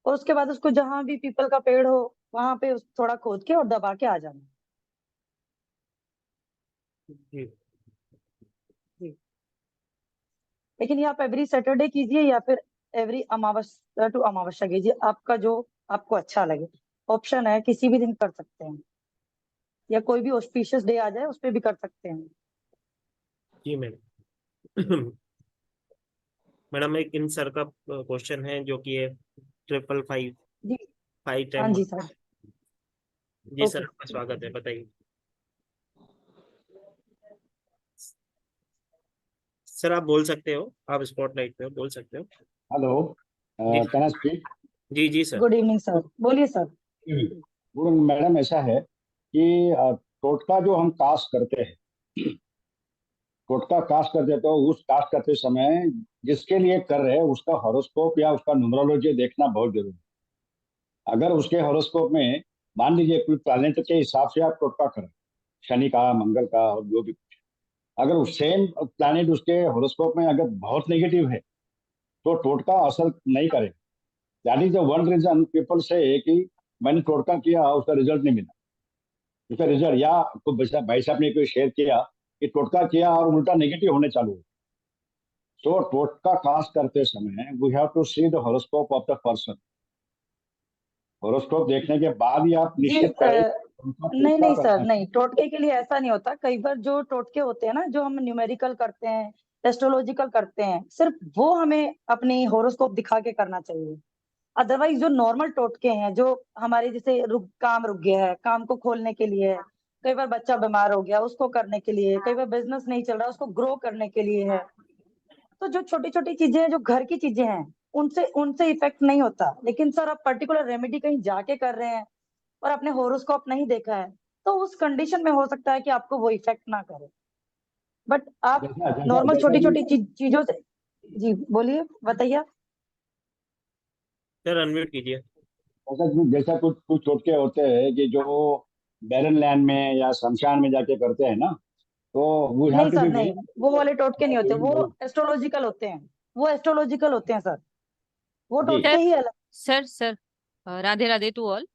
और उसके बाद उसको जहां भी पीपल का पेड़ हो वहां पे थोड़ा खोद के और दबा के आ जाना। जी जी। लेकिन ये आप एवरी सैटरडे कीजिए या फिर एवरी अमावस्या टू अमावस्या कीजिए, आपका जो आपको अच्छा लगे। ऑप्शन है, किसी भी दिन कर सकते हैं, या कोई भी ऑस्पिशियस डे आ जाए उस पे भी कर सकते हैं। जी मैडम। मैडम एक इन सर का क्वेश्चन है जो कि है 555 जी। फाइव हाँ टाइम। जी सर। जी सर, ओके। आपका स्वागत है, बताइए। सर आप बोल सकते हो, आप स्पॉटलाइट पे हो, बोल सकते हो। हेलो, जी कैन आई स्पीक? जी जी सर। गुड इवनिंग सर, बोलिए सर। गुड मैडम, ऐसा है कि टोटका जो हम कास्ट करते हैं, टोटका कास्ट करते हैं, तो उस कास्ट करते समय जिसके लिए कर रहे हैं उसका हॉरोस्कोप या उसका न्यूमरोलॉजी देखना बहुत जरूरी है। अगर उसके हॉरोस्कोप में मान लीजिए कोई प्लैनेट के हिसाब से आप टोटका करें, शनि का, मंगल का, और जो भी, अगर सेम प्लैनेट उसके हॉरोस्कोप में अगर बहुत नेगेटिव है तो टोटका असर नहीं करेगा। That is the one reason people say कि मैंने टोटका किया उसका रिजल्ट नहीं मिला। उसका रिजल्ट, या तो भाई साहब ने कोई शेयर किया कि टोटका किया और उल्टा नेगेटिव होने चालू हो, सो टोटका कास्ट करते समय we have to see the horoscope of the person. Horoscope देखने के बाद ही आप जी निश्चित करें उनका नहीं टोटका नहीं सर, करना है। नहीं, टोटके के लिए ऐसा नहीं होता। कई बार जो टोटके होते हैं ना, जो हम न्यूमेरिकल करते हैं, एस्ट्रोलॉजिकल करते हैं, सिर्फ वो हमें अपनी होरोस्कोप दिखा के करना चाहिए। अदरवाइज जो नॉर्मल टोटके हैं, जो हमारे जैसे काम रुक गया है, काम को खोलने के लिए है, कई बार बच्चा बीमार हो गया उसको करने के लिए, कई बार बिजनेस नहीं चल रहा उसको ग्रो करने के लिए है, तो जो छोटी छोटी चीजें हैं, जो घर की चीजें हैं, उनसे उनसे इफेक्ट नहीं होता। लेकिन सर आप पर्टिकुलर रेमेडी कहीं जाके कर रहे हैं और आपने होरोस्कोप नहीं देखा है, तो उस कंडीशन में हो सकता है कि आपको वो इफेक्ट ना करे। बट आप जैसा जैसा नॉर्मल जैसा छोटी कि छोटी चीजों से। जी बोलिए, बताइए आप। सर अनम्यूट कीजिए। जैसा कुछ कुछ टोटके होते हैं कि जो बैरन लैंड में या शमशान में जाके करते हैं ना, तो वी हैव नहीं टू सर, बी नहीं, वेरी वो वाले टोटके नहीं होते, वो जी। एस्ट्रोलॉजिकल होते हैं। वो एस्ट्रोलॉजिकल होते हैं सर, वो जी टोटके सर ही अलग। Sir Radhe Radhe to all.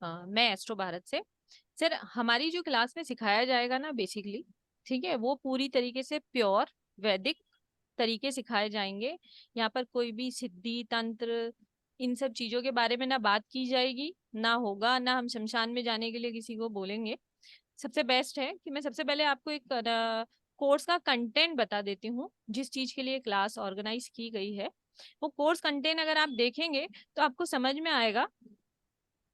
मैं एस्ट्रो भारत से। सर हमारी जो क्लास में सिखाया जाएगा ना बेसिकली, ठीक है, वो पूरी तरीके से प्योर वैदिक तरीके सिखाए जाएंगे। यहाँ पर कोई भी सिद्धि तंत्र इन सब चीजों के बारे में ना बात की जाएगी, ना होगा, ना हम शमशान में जाने के लिए किसी को बोलेंगे। सबसे बेस्ट है कि मैं सबसे पहले आपको एक कोर्स का कंटेंट बता देती हूँ, जिस चीज के लिए क्लास ऑर्गेनाइज की गई है। वो कोर्स कंटेंट अगर आप देखेंगे तो आपको समझ में आएगा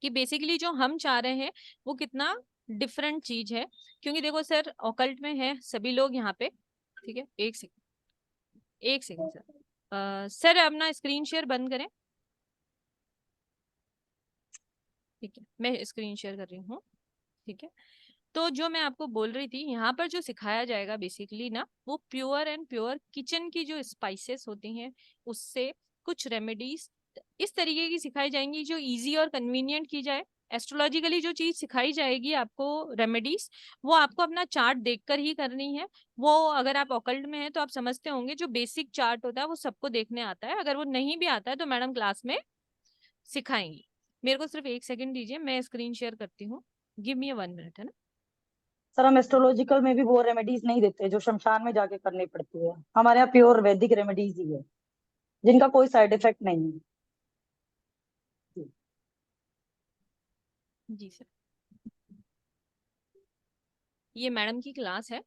कि बेसिकली जो हम चाह रहे हैं वो कितना डिफरेंट चीज है। क्योंकि देखो सर, ऑकल्ट में है सभी लोग यहाँ पे, ठीक है। एक सेकंड, एक सेकंड सर। सर अपना स्क्रीन शेयर बंद करें, ठीक है, मैं स्क्रीन शेयर कर रही हूँ, ठीक है। तो जो मैं आपको बोल रही थी, यहाँ पर जो सिखाया जाएगा बेसिकली ना, वो प्योर एंड प्योर किचन की जो स्पाइसेस होती हैं उससे कुछ रेमेडीज इस तरीके की सिखाई जाएंगी जो इजी और कन्वीनियंट की जाए। एस्ट्रोलॉजिकली जो चीज सिखाई जाएगी आपको रेमेडीज, वो आपको अपना चार्ट देखकर ही करनी है। वो अगर आप ऑकल्ट में हैं तो आप समझते होंगे, जो बेसिक चार्ट होता है वो सबको देखने आता है। अगर वो नहीं भी आता है तो मैडम क्लास में सिखाएंगी। मेरे को सिर्फ एक सेकंड दीजिए, मैं स्क्रीन शेयर करती हूँ। गिव मी 1 मिनट, है ना। सर हम एस्ट्रोलॉजिकल में भी वो रेमेडीज नहीं देते जो शमशान में जाके करनी पड़ती है। हमारे यहाँ प्योर वैदिक रेमेडीज ही है, जिनका कोई साइड इफेक्ट नहीं है। जी सर, ये मैडम की क्लास है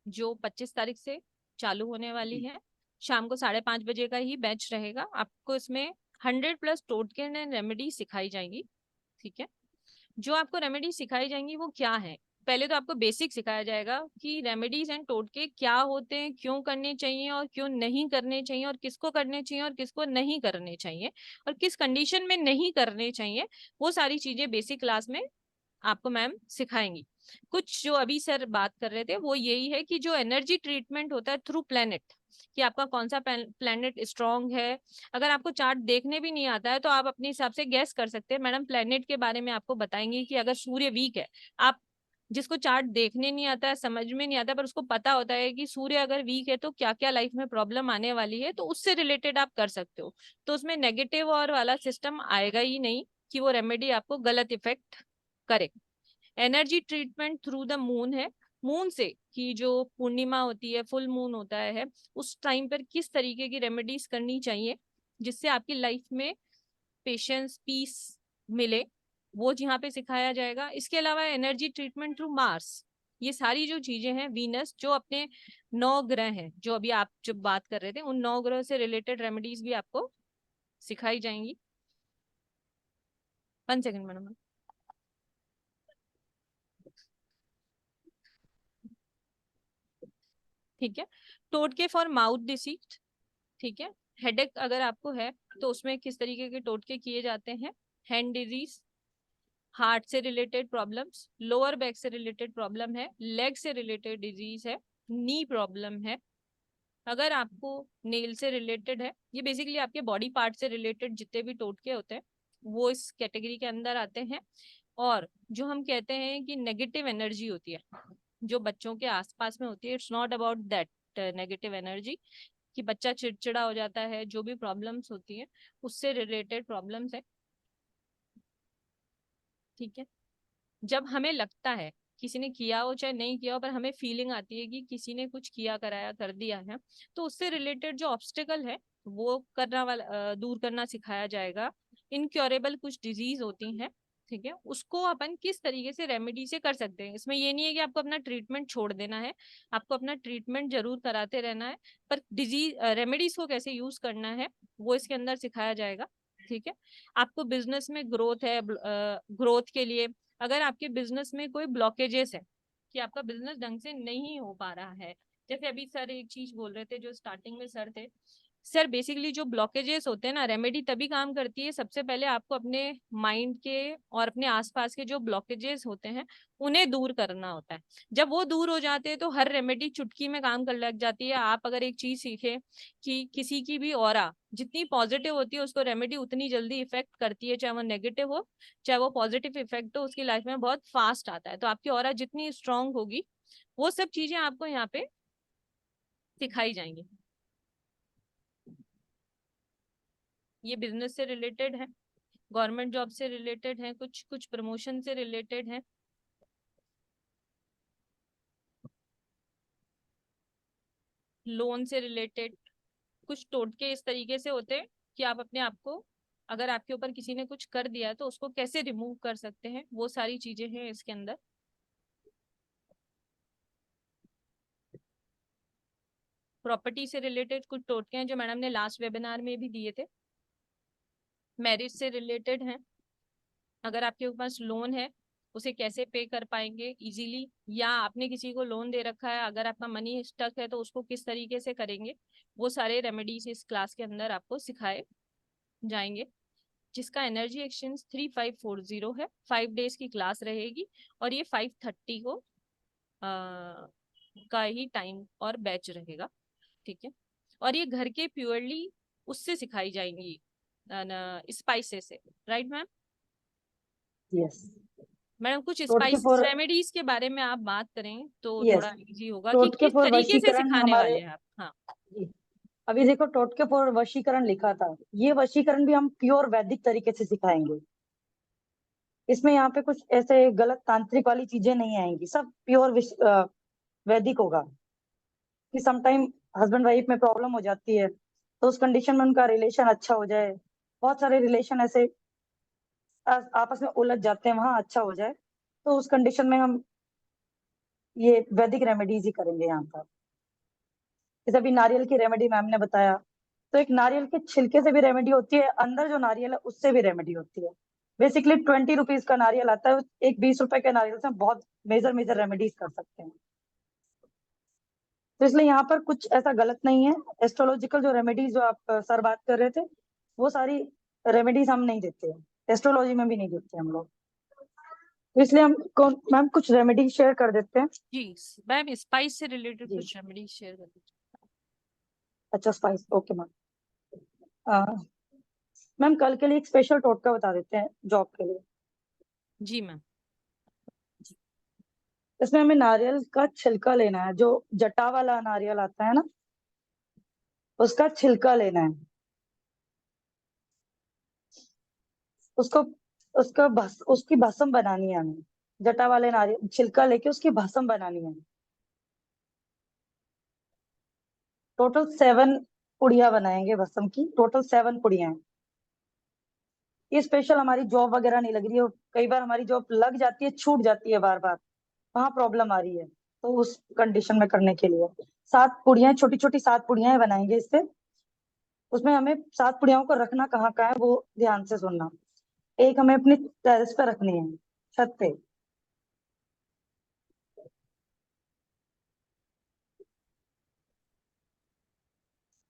जो 25 तारीख से चालू होने वाली है। शाम को 5:30 बजे का ही बैच रहेगा। आपको इसमें 100+ टोटके एंड रेमेडी सिखाई जाएंगी, ठीक है। जो आपको रेमेडी सिखाई जाएंगी वो क्या है, पहले तो आपको बेसिक सिखाया जाएगा कि रेमेडीज एंड टोटके क्या होते हैं, क्यों करने चाहिए और क्यों नहीं करने चाहिए, और किसको करने चाहिए और किसको नहीं करने चाहिए, और किस कंडीशन में नहीं करने चाहिए। वो सारी चीजें बेसिक क्लास में आपको मैम सिखाएंगी। कुछ जो अभी सर बात कर रहे थे वो यही है कि जो एनर्जी ट्रीटमेंट होता है थ्रू प्लेनेट, कि आपका कौन सा प्लेनेट स्ट्रांग है। अगर आपको चार्ट देखने भी नहीं आता है तो आप अपने हिसाब से गैस कर सकते हैं। मैडम प्लेनेट के बारे में आपको बताएंगे कि अगर सूर्य वीक है, आप जिसको चार्ट देखने नहीं आता है, समझ में नहीं आता, पर उसको पता होता है कि सूर्य अगर वीक है तो क्या क्या लाइफ में प्रॉब्लम आने वाली है, तो उससे रिलेटेड आप कर सकते हो। तो उसमें नेगेटिव और वाला सिस्टम आएगा ही नहीं कि वो रेमेडी आपको गलत इफेक्ट करे। Energy treatment through the moon है। मून से की जो पूर्णिमा होती है, फुल मून होता है, उस टाइम पर किस तरीके की रेमेडीज करनी चाहिए जिससे आपकी लाइफ में पेशेंस पीस मिले, वो यहाँ पे सिखाया जाएगा। इसके अलावा एनर्जी ट्रीटमेंट थ्रू मार्स, ये सारी जो चीजें हैं, वीनस जो अपने 9 ग्रह हैं, जो अभी आप जब बात कर रहे थे, उन 9 ग्रह से रिलेटेड रेमेडीज भी आपको सिखाई जाएंगी। 1 सेकंड मैडम, ठीक है। टोटके फॉर माउथ डिसीज, ठीक है। हेडेक अगर आपको है तो उसमें किस तरीके के टोटके किए जाते हैं। हैंड डिजीज, हार्ट से रिलेटेड प्रॉब्लम्स, लोअर बैक से रिलेटेड प्रॉब्लम है, लेग से रिलेटेड डिजीज है, नी प्रॉब्लम है, अगर आपको नेल से रिलेटेड है, ये बेसिकली आपके बॉडी पार्ट से रिलेटेड जितने भी टोटके होते हैं वो इस कैटेगरी के अंदर आते हैं। और जो हम कहते हैं कि नेगेटिव एनर्जी होती है जो बच्चों के आसपास में होती है, it's not about that negative energy कि बच्चा चिड़चिड़ा हो जाता है, जो भी प्रॉब्लम्स होती है उससे रिलेटेड प्रॉब्लम्स है, ठीक है। जब हमें लगता है किसी ने किया हो चाहे नहीं किया हो, पर हमें फीलिंग आती है कि किसी ने कुछ किया, कराया, कर दिया है, तो उससे रिलेटेड जो ऑब्स्टेकल है वो करना वाला दूर करना सिखाया जाएगा। इनक्योरेबल कुछ डिजीज होती हैं, ठीक है, उसको अपन किस तरीके से रेमेडी से कर सकते हैं। इसमें ये नहीं है कि आपको अपना ट्रीटमेंट छोड़ देना है, आपको अपना ट्रीटमेंट जरूर कराते रहना है, पर डिजीज रेमेडीज को कैसे यूज करना है वो इसके अंदर सिखाया जाएगा। ठीक है, आपको बिजनेस में ग्रोथ है, ग्रोथ के लिए अगर आपके बिजनेस में कोई ब्लॉकेजेस है कि आपका बिजनेस ढंग से नहीं हो पा रहा है, जैसे अभी सर एक चीज बोल रहे थे जो स्टार्टिंग में सर थे, सर बेसिकली जो ब्लॉकेजेस होते हैं ना, रेमेडी तभी काम करती है, सबसे पहले आपको अपने माइंड के और अपने आसपास के जो ब्लॉकेजेस होते हैं उन्हें दूर करना होता है। जब वो दूर हो जाते हैं तो हर रेमेडी चुटकी में काम कर लग जाती है। आप अगर एक चीज सीखे कि किसी की भी ऑरा जितनी पॉजिटिव होती है उसको रेमेडी उतनी जल्दी इफेक्ट करती है, चाहे वो नेगेटिव हो चाहे वो पॉजिटिव इफेक्ट हो, उसकी लाइफ में बहुत फास्ट आता है। तो आपकी ऑरा जितनी स्ट्रांग होगी वो सब चीजें आपको यहाँ पे सिखाई जाएंगी। ये बिजनेस से रिलेटेड है, गवर्नमेंट जॉब से रिलेटेड है, कुछ कुछ प्रमोशन से रिलेटेड है, लोन से रिलेटेड। कुछ टोटके इस तरीके से होते हैं कि आप अपने आप को, अगर आपके ऊपर किसी ने कुछ कर दिया है तो उसको कैसे रिमूव कर सकते हैं, वो सारी चीजें हैं इसके अंदर। प्रॉपर्टी से रिलेटेड कुछ टोटके हैं जो मैडम ने लास्ट वेबिनार में भी दिए थे। मैरिज से रिलेटेड हैं, अगर आपके पास लोन है उसे कैसे पे कर पाएंगे इजीली, या आपने किसी को लोन दे रखा है अगर आपका मनी स्टक है तो उसको किस तरीके से करेंगे, वो सारे रेमेडीज इस क्लास के अंदर आपको सिखाए जाएंगे। जिसका एनर्जी एक्सचेंज 3540 है, 5 डेज की क्लास रहेगी और ये 5:30 को का ही टाइम और बैच रहेगा। ठीक है, और ये घर के प्योरली उससे सिखाई जाएंगी स्पाइसेस से, राइट मैम? यस। मैडम कुछ टोटके स्पाइसेस फॉर रेमेडीज के बारे में आप बात करें तो यस, थोड़ा इजी होगा कि टोटके किस फॉर तरीके से वशीकरण सिखाने हमारे वाले हैं आप। हाँ जी। अभी देखो, टोटके फॉर वशीकरण लिखा था, ये वशीकरण भी हम प्योर वैदिक तरीके से सिखाएंगे। इसमें यहाँ पे कुछ ऐसे गलत तांत्रिक वाली चीजें नहीं आएंगी, सब प्योर वैदिक होगा। कि समटाइम हस्बैंड वाइफ में प्रॉब्लम हो जाती है तो उस कंडीशन में उनका रिलेशन अच्छा हो जाए, बहुत सारे रिलेशन ऐसे आपस में उलझ जाते हैं, वहां अच्छा हो जाए, तो उस कंडीशन में हम ये वैदिक रेमेडीज ही करेंगे यहाँ पर। जैसे अभी नारियल की रेमेडी मैम ने बताया, तो एक नारियल के छिलके से भी रेमेडी होती है, अंदर जो नारियल है उससे भी रेमेडी होती है। बेसिकली 20 रुपीज का नारियल आता है, एक 20 रुपए के नारियल से हम बहुत मेजर मेजर रेमेडीज कर सकते हैं। तो इसलिए यहाँ पर कुछ ऐसा गलत नहीं है। एस्ट्रोलॉजिकल जो रेमेडीज जो आप सर बात कर रहे थे, वो सारी रेमेडीज हम नहीं देते हैं, एस्ट्रोलॉजी में भी नहीं देते हम लोग। तो इसलिए हम मैम कुछ रेमेडी शेयर कर देते हैं। जी मैम, स्पाइस से रिलेटेड जी, कुछ रेमेडीज शेयर कर दीजिए। अच्छा स्पाइस, ओके मैम। मैम कल के लिए एक स्पेशल टोटका बता देते हैं जॉब के लिए। जी मैम। इसमें हमें नारियल का छिलका लेना है, जो जटा वाला नारियल आता है ना, उसका छिलका लेना है। उसको उसकी भस्म बनानी है हमें। जटा वाले नारियल छिलका लेके उसकी भस्म बनानी है। टोटल 7 पुड़िया बनाएंगे भस्म की, टोटल 7 पुड़िया हैं। ये स्पेशल हमारी जॉब वगैरह नहीं लग रही है, कई बार हमारी जॉब लग जाती है, छूट जाती है बार बार, वहां प्रॉब्लम आ रही है, तो उस कंडीशन में करने के लिए 7 पुड़िया, छोटी छोटी 7 पुड़िया बनाएंगे इससे। उसमें हमें 7 पुड़ियाओं को रखना कहाँ का है वो ध्यान से सुनना। एक हमें अपनी टेरेस पे रखनी है, छत पे।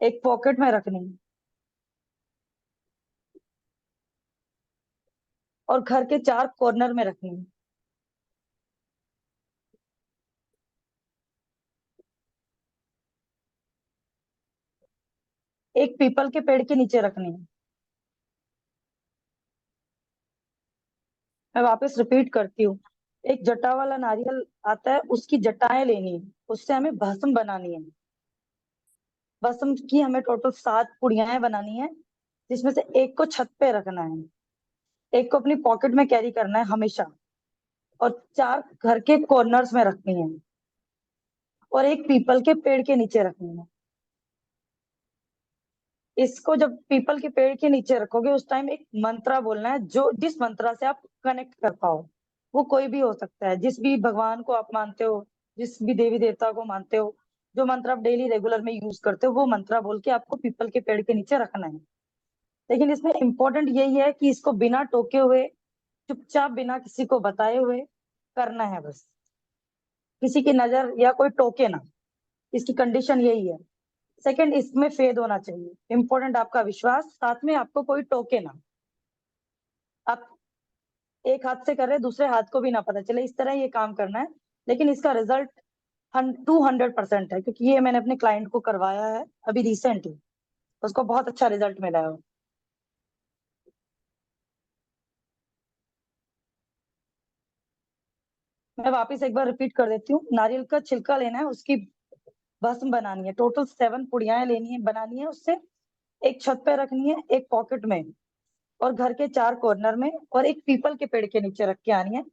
एक पॉकेट में रखनी है, और घर के 4 कॉर्नर में रखनी है। एक पीपल के पेड़ के नीचे रखनी है। मैं वापस रिपीट करती हूँ, एक जटा वाला नारियल आता है, उसकी जटाएं लेनी है, उससे हमें भस्म बनानी है। भस्म की हमें टोटल 7 पुड़ियाएं बनानी है, जिसमें से एक को छत पे रखना है, एक को अपनी पॉकेट में कैरी करना है हमेशा। और 4 घर के कॉर्नर्स में रखनी है और एक पीपल के पेड़ के नीचे रखनी है। इसको जब पीपल के पेड़ के नीचे रखोगे उस टाइम एक मंत्रा बोलना है, जो जिस मंत्रा से आप कनेक्ट कर पाओ। वो कोई भी हो सकता है, जिस भी भगवान को आप मानते हो, जिस भी देवी देवता को मानते हो, जो मंत्र आप डेली रेगुलर में यूज करते हो, वो मंत्रा बोल के आपको पीपल के पेड़ के नीचे रखना है। लेकिन इसमें इम्पोर्टेंट यही है कि इसको बिना टोके हुए, चुपचाप, बिना किसी को बताए हुए करना है बस। किसी की नजर या कोई टोके ना, इसकी कंडीशन यही है। सेकंड, इसमें फेद होना चाहिए। इंपॉर्टेंट आपका विश्वास, साथ में आपको कोई टोके ना। आप एक हाथ से कर रहे, दूसरे हाथ को भी ना पता चले, इस तरह ये काम करना है। लेकिन इसका रिजल्ट 200% है, क्योंकि ये मैंने अपने क्लाइंट को करवाया है अभी रिसेंट ही, उसको बहुत अच्छा रिजल्ट मिला है। मैं वापस एक बार रिपीट कर देती हूँ। नारियल का छिलका लेना है, उसकी भस्म बनानी है। टोटल 7 पुड़ियाएं लेनी है, बनानी है उससे। एक छत पे रखनी है, एक पॉकेट में, और घर के 4 कॉर्नर में, और एक पीपल के पेड़ के नीचे रख के आनी है।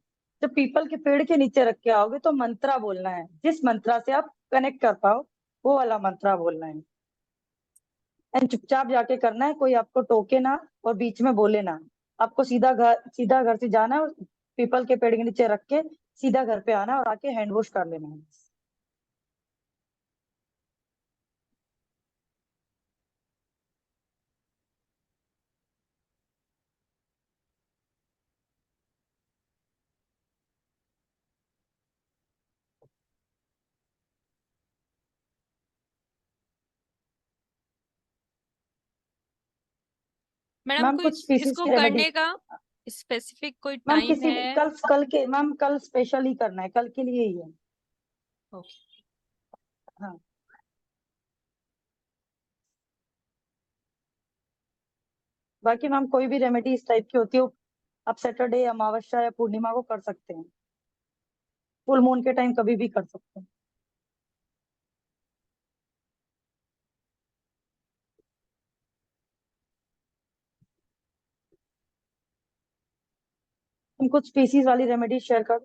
जब पीपल के पेड़ के नीचे रख के आओगे तो मंत्रा बोलना है, जिस मंत्रा से आप कनेक्ट कर पाओ वो वाला मंत्रा बोलना है। एंड चुपचाप जाके करना है, कोई आपको टोके ना और बीच में बोले ना। आपको सीधा घर से जाना है और पीपल के पेड़ के नीचे रख के सीधा घर पे आना है और आके हैंड वॉश कर लेना है। मैडम मैम कोई कुछ स्पीसीज इसको की रेमेडी। करने का स्पेसिफिक कोई मैम टाइम किसी है? कल स्पेशल ही करना है, कल के लिए ही है। ओके। हाँ। बाकी मैम कोई भी रेमेडी इस टाइप की होती है, आप सैटरडे, अमावस्या या पूर्णिमा को कर सकते हैं। फुल मून के टाइम कभी भी कर सकते हैं। हम कुछ स्पीसीज वाली रेमेडी शेयर कर।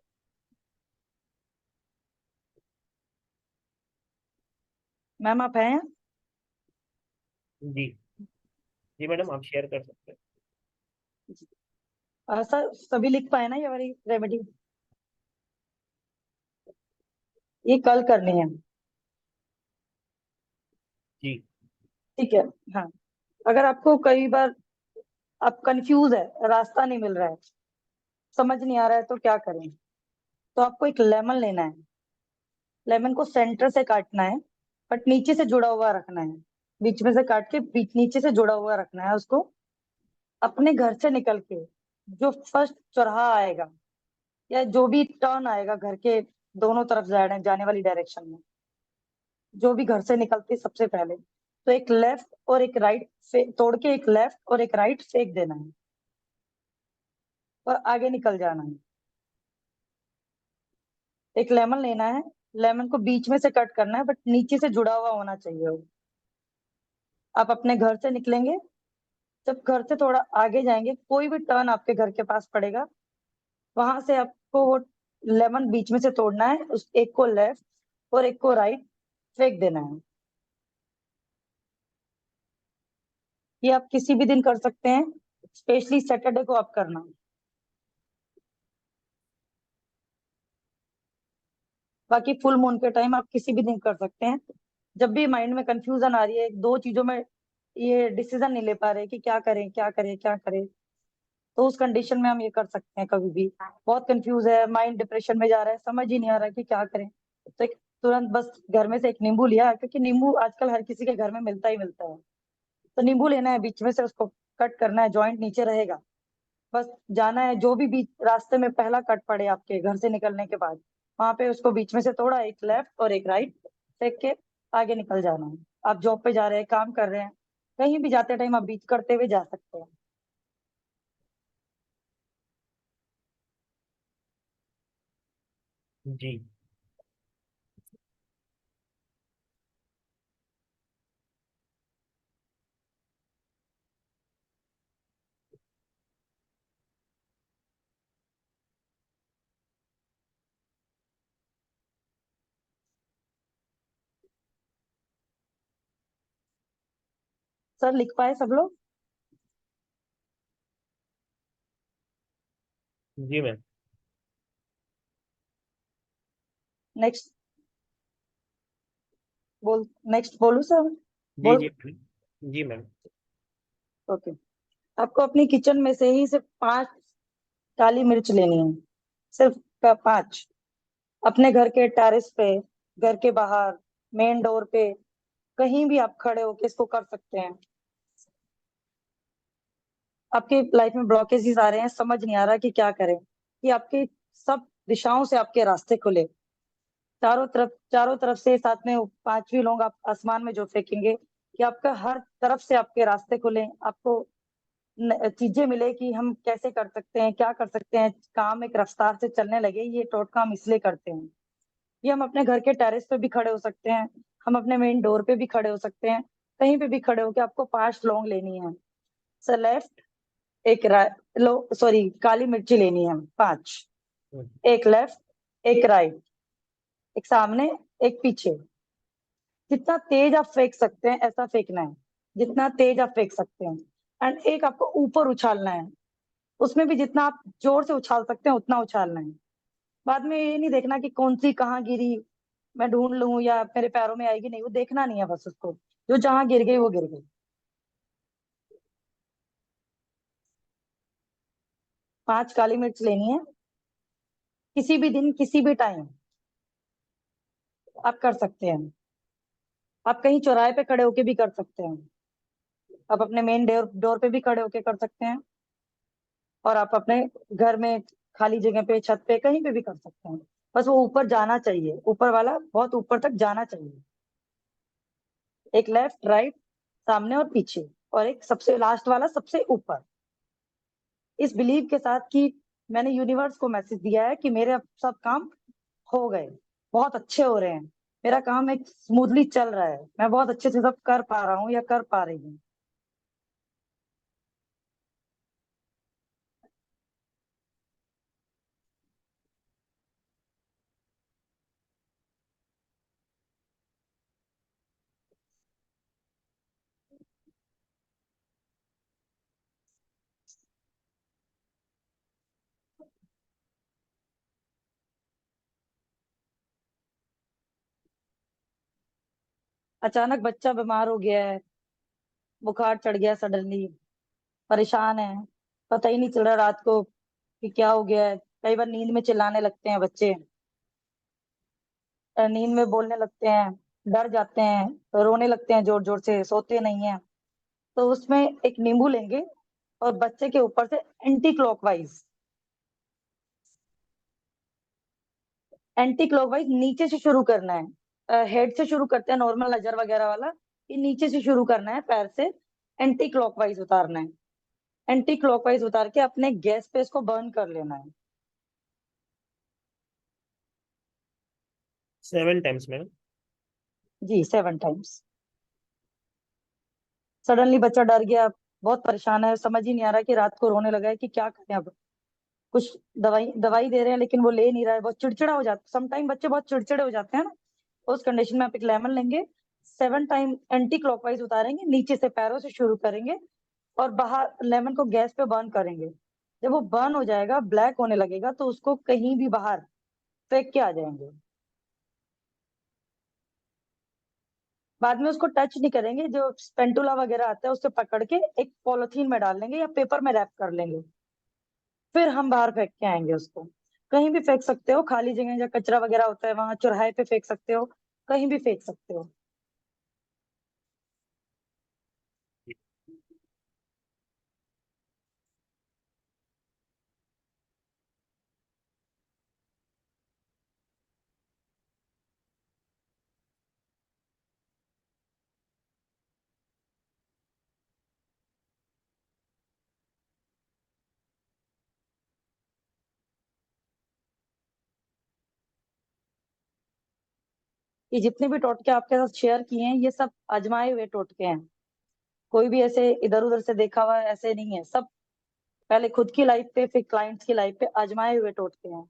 मैम आप हैं? जी जी मैडम, आप शेयर कर सकते हैं। सर सभी लिख पाए ना ये वाली रेमेडी? ये कल करनी है। जी ठीक है। हाँ। अगर आपको कई बार आप कंफ्यूज है, रास्ता नहीं मिल रहा है, समझ नहीं आ रहा है तो क्या करें, तो आपको एक लेमन लेना है। लेमन को सेंटर से काटना है, बट नीचे से जुड़ा हुआ रखना है। बीच में से काट के बीच नीचे से जुड़ा हुआ रखना है उसको। अपने घर से निकल के जो फर्स्ट चौराहा आएगा या जो भी टर्न आएगा घर के दोनों तरफ जाने जाने वाली डायरेक्शन में, जो भी घर से निकलते सबसे पहले, तो एक लेफ्ट और एक राइट तोड़ के एक लेफ्ट और एक राइट फेंक देना है और आगे निकल जाना है। एक लेमन लेना है, लेमन को बीच में से कट करना है, बट नीचे से जुड़ा हुआ होना चाहिए वो। आप अपने घर से निकलेंगे, जब घर से थोड़ा आगे जाएंगे, कोई भी टर्न आपके घर के पास पड़ेगा, वहां से आपको वो लेमन बीच में से तोड़ना है, उस एक को लेफ्ट और एक को राइट फेंक देना है। ये आप किसी भी दिन कर सकते हैं, स्पेशली सैटरडे को आप करना। बाकी फुल मून के टाइम आप किसी भी दिन कर सकते हैं। जब भी माइंड में कंफ्यूजन आ रही है, दो चीजों में ये डिसीजन नहीं ले पा रहे कि क्या करें क्या करें क्या करें, तो उस कंडीशन में हम ये कर सकते हैं। कभी भी बहुत कंफ्यूज है, माइंड डिप्रेशन में जा रहा है, समझ ही नहीं आ रहा है कि क्या करें, तो एक तुरंत बस घर में से एक नींबू लिया, क्योंकि नींबू आजकल हर किसी के घर में मिलता ही मिलता है। तो नींबू लेना है, बीच में से उसको कट करना है, जॉइंट नीचे रहेगा। बस जाना है, जो भी बीच रास्ते में पहला कट पड़े आपके घर से निकलने के बाद, वहां पे उसको बीच में से तोड़ा, एक लेफ्ट और एक राइट फेंक के आगे निकल जाना है। आप जॉब पे जा रहे हैं, काम कर रहे हैं, कहीं भी जाते टाइम आप बीच करते हुए जा सकते हैं। जी सर लिख पाए सब लोग? जी मैम। नेक्स्ट नेक्स्ट बोलू सर? जी बोल। जी जी मैम। ओके। आपको अपनी किचन में से ही सिर्फ 5 काली मिर्च लेनी है, सिर्फ 5। अपने घर के टेरेस पे, घर के बाहर, मेन डोर पे, कहीं भी आप खड़े होके इसको कर सकते हैं। आपकी लाइफ में ब्लॉकेजेस आ रहे हैं, समझ नहीं आ रहा कि क्या करें, कि आपके सब दिशाओं से आपके रास्ते खुले, चारों तरफ से साथ में 5 भी लोग आप आसमान में जो फेंकेंगे, कि आपका हर तरफ से आपके रास्ते खुले, आपको चीजें मिले कि हम कैसे कर सकते हैं, क्या कर सकते हैं, काम एक रफ्तार से चलने लगे। ये टोटका हम इसलिए करते हैं। ये हम अपने घर के टेरेस पे भी खड़े हो सकते हैं, हम अपने मेन डोर पे भी खड़े हो सकते हैं, कहीं पे भी खड़े होके आपको 5 लौंग लेनी है। सर लेफ्ट, एक लो सॉरी, काली मिर्ची लेनी है 5। एक लेफ्ट, एक राइट, एक सामने, एक पीछे। जितना तेज आप फेंक सकते हैं ऐसा फेंकना है, जितना तेज आप फेंक सकते हैं। एंड एक आपको ऊपर उछालना है, उसमें भी जितना आप जोर से उछाल सकते हैं उतना उछालना है। बाद में ये नहीं देखना कि कौन सी कहाँ गिरी, मैं ढूंढ लूं या मेरे पैरों में आएगी, नहीं, वो देखना नहीं है बस उसको, जो जहां गिर गई वो गिर गई। 5 काली मिर्च लेनी है, किसी भी दिन किसी भी टाइम आप कर सकते हैं। आप कहीं चौराहे पे खड़े होके भी कर सकते हैं, आप अपने मेन डोर डोर पे भी खड़े होके कर सकते हैं, और आप अपने घर में खाली जगह पे, छत पे, कहीं पे भी कर सकते हैं। बस वो ऊपर जाना चाहिए, ऊपर वाला बहुत ऊपर तक जाना चाहिए। एक लेफ्ट राइट, सामने और पीछे, और एक सबसे लास्ट वाला सबसे ऊपर। इस बिलीव के साथ कि मैंने यूनिवर्स को मैसेज दिया है कि मेरे अब सब काम हो गए, बहुत अच्छे हो रहे हैं, मेरा काम एक स्मूथली चल रहा है, मैं बहुत अच्छे से सब कर पा रहा हूँ या कर पा रही हूँ। अचानक बच्चा बीमार हो गया है, बुखार चढ़ गया सडनली, परेशान है, पता ही नहीं चल रहा रात को कि क्या हो गया है। कई बार नींद में चिल्लाने लगते हैं बच्चे, नींद में बोलने लगते हैं, डर जाते हैं, रोने लगते हैं जोर जोर से, सोते नहीं है। तो उसमें एक नींबू लेंगे और बच्चे के ऊपर से एंटी क्लॉकवाइज नीचे से शुरू करना है। हेड से शुरू करते हैं, नॉर्मल नजर वगैरह वाला, ये नीचे से शुरू करना है, पैर से एंटी क्लॉकवाइज उतारना है। एंटी क्लॉकवाइज उतार के अपने गैस पे इसको बर्न कर लेना है। 7 टाइम्स मैम। जी 7 टाइम्स। सडनली बच्चा डर गया, बहुत परेशान है, समझ ही नहीं आ रहा कि रात को रोने लगा है कि क्या करें अब। कुछ दवाई दवाई दे रहे हैं लेकिन वो ले नहीं रहा है, बहुत चिड़चिड़ा हो जाता, समटाइम बच्चे बहुत चिड़चिड़े हो जाते हैं ना। उस कंडीशन में आप एक लेमन लेंगे, 7 टाइम एंटी क्लॉकवाइज उतारेंगे, नीचे से पैरों से शुरू करेंगे, और बाहर लेमन को गैस पे बर्न करेंगे। जब वो बर्न हो जाएगा, ब्लैक होने लगेगा, तो उसको कहीं भी बाहर फेंक के आ जाएंगे। बाद में उसको टच नहीं करेंगे, जो स्पेंटुला वगैरह आता है उससे पकड़ के एक पॉलिथीन में डाल लेंगे या पेपर में रैप कर लेंगे, फिर हम बाहर फेंक के आएंगे उसको। कहीं भी फेंक सकते हो, खाली जगह जहाँ कचरा वगैरह होता है वहां चौराहे पे फेंक सकते हो, कहीं भी फेंक सकते हो। ये जितने भी टोटके आपके साथ शेयर किए हैं ये सब आजमाए हुए टोटके हैं, कोई भी ऐसे इधर उधर से देखा हुआ ऐसे नहीं है। सब पहले खुद की लाइफ पे फिर क्लाइंट्स की लाइफ पे आजमाए हुए टोटके हैं।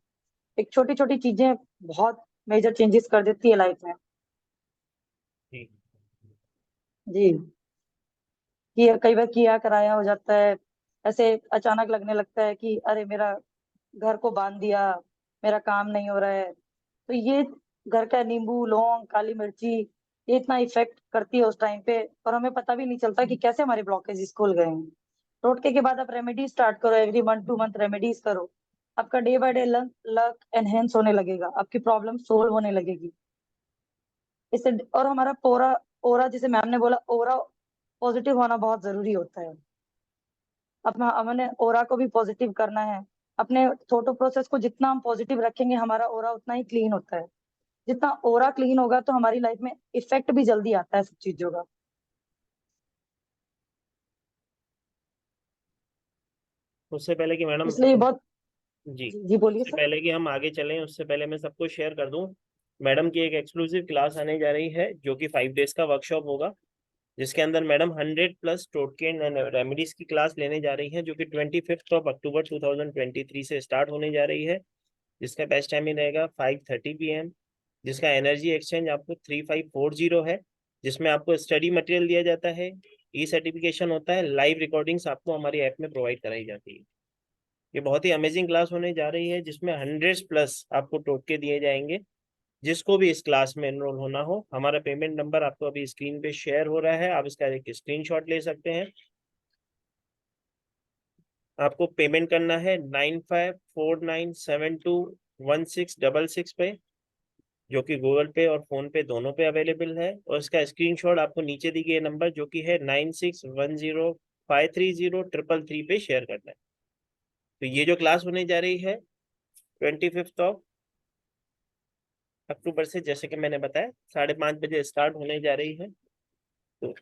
एक छोटी छोटी चीजें बहुत मेजर चेंजेस कर देती है लाइफ में। जी। जी। कि कई बार किया कराया हो जाता है, ऐसे अचानक लगने लगता है कि अरे मेरा घर को बांध दिया, मेरा काम नहीं हो रहा है। तो ये घर का नींबू, लौंग, काली मिर्ची, ये इतना इफेक्ट करती है उस टाइम पे, और हमें पता भी नहीं चलता कि कैसे हमारे ब्लॉकेज खुल गए हैं। टोटके के बाद आप रेमेडी स्टार्ट करो, एवरी मंथ 2 मंथ रेमेडीज करो, आपका day by day luck enhance होने लगेगा, आपकी प्रॉब्लम सोल्व होने लगेगी इससे। और हमारा पूरा ओरा, जैसे मैम ने बोला, ओरा पॉजिटिव होना बहुत जरूरी होता है। अपना हमने ओरा को भी पॉजिटिव करना है। अपने थॉट प्रोसेस को जितना हम पॉजिटिव रखेंगे, हमारा ओरा उतना ही क्लीन होता है। जितना ओरा क्लीन होगा तो हमारी लाइफ में इफेक्ट भी जल्दी आता है सब चीजों का। उससे पहले कि मैडम इसलिए बहुत। जी जी बोलिए उससे सर। पहले कि हम आगे चलें, उससे पहले मैं सबको शेयर कर दूं, मैडम की एक एक्सक्लूसिव क्लास आने जा रही है जो कि 5 डेज का वर्कशॉप होगा, जिसके अंदर मैडम 100+ टोटके एंड रेमेडीज की क्लास लेने जा रही हैं, जो कि 25 अक्टूबर 2023 से स्टार्ट होने जा रही है, जिसका बेस्ट टाइमिंग रहेगा 5:30 PM, जिसका एनर्जी एक्सचेंज आपको 3540 है, जिसमें आपको स्टडी मटेरियल दिया जाता है, ई सर्टिफिकेशन होता है, लाइव रिकॉर्डिंग्स आपको हमारी ऐप में प्रोवाइड कराई जाती है। ये बहुत ही अमेजिंग क्लास होने जा रही है, जिसमें 100+ आपको टोटके दिए जाएंगे। जिसको भी इस क्लास में एनरोल होना हो, हमारा पेमेंट नंबर आपको अभी स्क्रीन पे शेयर हो रहा है, आप इसका एक स्क्रीनशॉट ले सकते हैं। आपको पेमेंट करना है 9549721666 पे, जो कि गूगल पे और फोन पे दोनों पे अवेलेबल है, और इसका स्क्रीनशॉट आपको नीचे दी गई नंबर जो कि है 9610530333 पे शेयर करना है। तो ये जो क्लास होने जा रही है 25 अक्टूबर से, जैसे कि मैंने बताया, 5:30 बजे स्टार्ट होने जा रही है। तो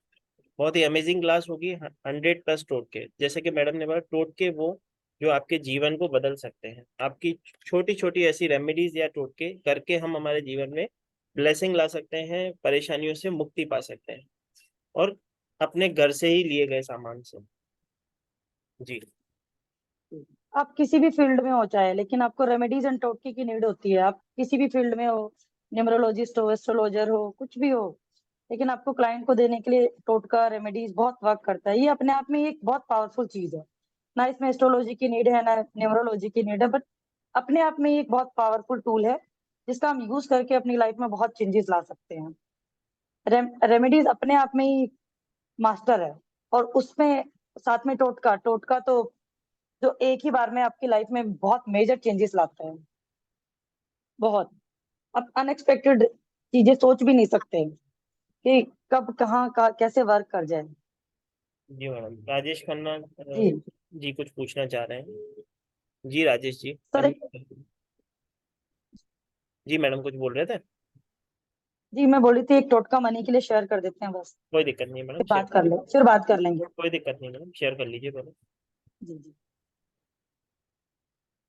बहुत ही अमेजिंग क्लास होगी। 100+ टोटके, जैसे कि मैडम ने बोला, टोटके वो जो आपके जीवन को बदल सकते हैं। आपकी छोटी छोटी ऐसी रेमेडीज या टोटके करके हम हमारे जीवन में ब्लेसिंग ला सकते हैं, परेशानियों से मुक्ति पा सकते हैं, और अपने घर से ही लिए गए सामान से। जी आप किसी भी फील्ड में हो चाहे, लेकिन आपको रेमेडीज एंड टोटके की नीड होती है। आप किसी भी फील्ड में हो, न्यूमरोलॉजिस्ट हो, एस्ट्रोलॉजर हो, कुछ भी हो, लेकिन आपको क्लाइंट को देने के लिए टोटका रेमेडीज बहुत वर्क करता है। ये अपने आप में एक बहुत पावरफुल चीज है। ना इसमें एस्ट्रोलॉजी की नीड है, ना न्यूमरोलॉजी की नीड है, बट अपने आप में एक बहुत पावरफुल टूल है, जिसका हम यूज करके अपनी लाइफ में बहुत चेंजेस ला सकते हैं। रेमेडीज अपने आप में ही मास्टर है, और उसमें साथ में टोटका, टोटका तो जो एक ही बार में आपकी लाइफ में बहुत मेजर चेंजेस लाता है। बहुत। आप अनएक्सपेक्टेड चीजें सोच भी नहीं सकते कि कब कहाँ का कैसे वर्क कर जाए। जी मैडम, राजेश खन्ना जी जी कुछ पूछना चाह रहे हैं। जी राजेश जी, सर। जी मैडम कुछ बोल रहे थे। जी मैं बोली थी, एक टोटका मनी के लिए शेयर कर देते हैं बस, कोई दिक्कत नहीं है मैडम, फिर शेयर बात कर कर ले, लीजिए। फिर बात कर लेंगे। कोई दिक्कत नहीं मैडम, शेयर कर लीजिए पहले। जी जी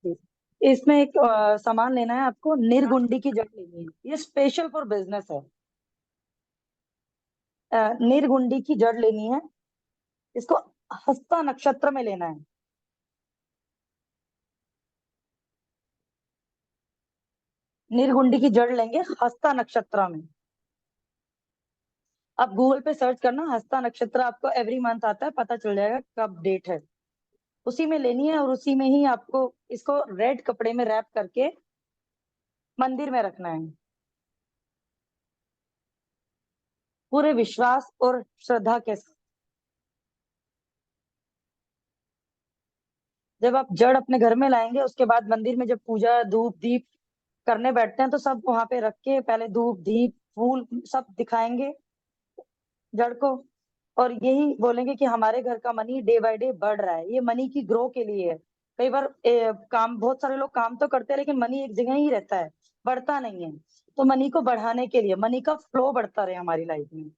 जी। इसमें एक सामान लेना है आपको, निर्गुंडी की जड़ लेनी है, ये स्पेशल फॉर बिजनेस है। निर्गुंडी की जड़ लेनी है, इसको हस्ता नक्षत्र में लेना है। निर्गुंडी की जड़ लेंगे हस्ता नक्षत्र में। आप गूगल पे सर्च करना हस्ता नक्षत्र, आपको एवरी मंथ आता है, पता चल जाएगा कब डेट है। उसी में लेनी है, और उसी में ही आपको इसको रेड कपड़े में रैप करके मंदिर में रखना है, पूरे विश्वास और श्रद्धा के साथ। जब आप जड़ अपने घर में लाएंगे, उसके बाद मंदिर में जब पूजा धूप दीप करने बैठते हैं, तो सब वहां पे रख के पहले धूप दीप फूल सब दिखाएंगे जड़ को, और यही बोलेंगे कि हमारे घर का मनी डे बाय डे बढ़ रहा है। ये मनी की ग्रो के लिए है। कई बार काम, बहुत सारे लोग काम तो करते हैं, लेकिन मनी एक जगह ही रहता है, बढ़ता नहीं है। तो मनी को बढ़ाने के लिए, मनी का फ्लो बढ़ता रहे हमारी लाइफ में,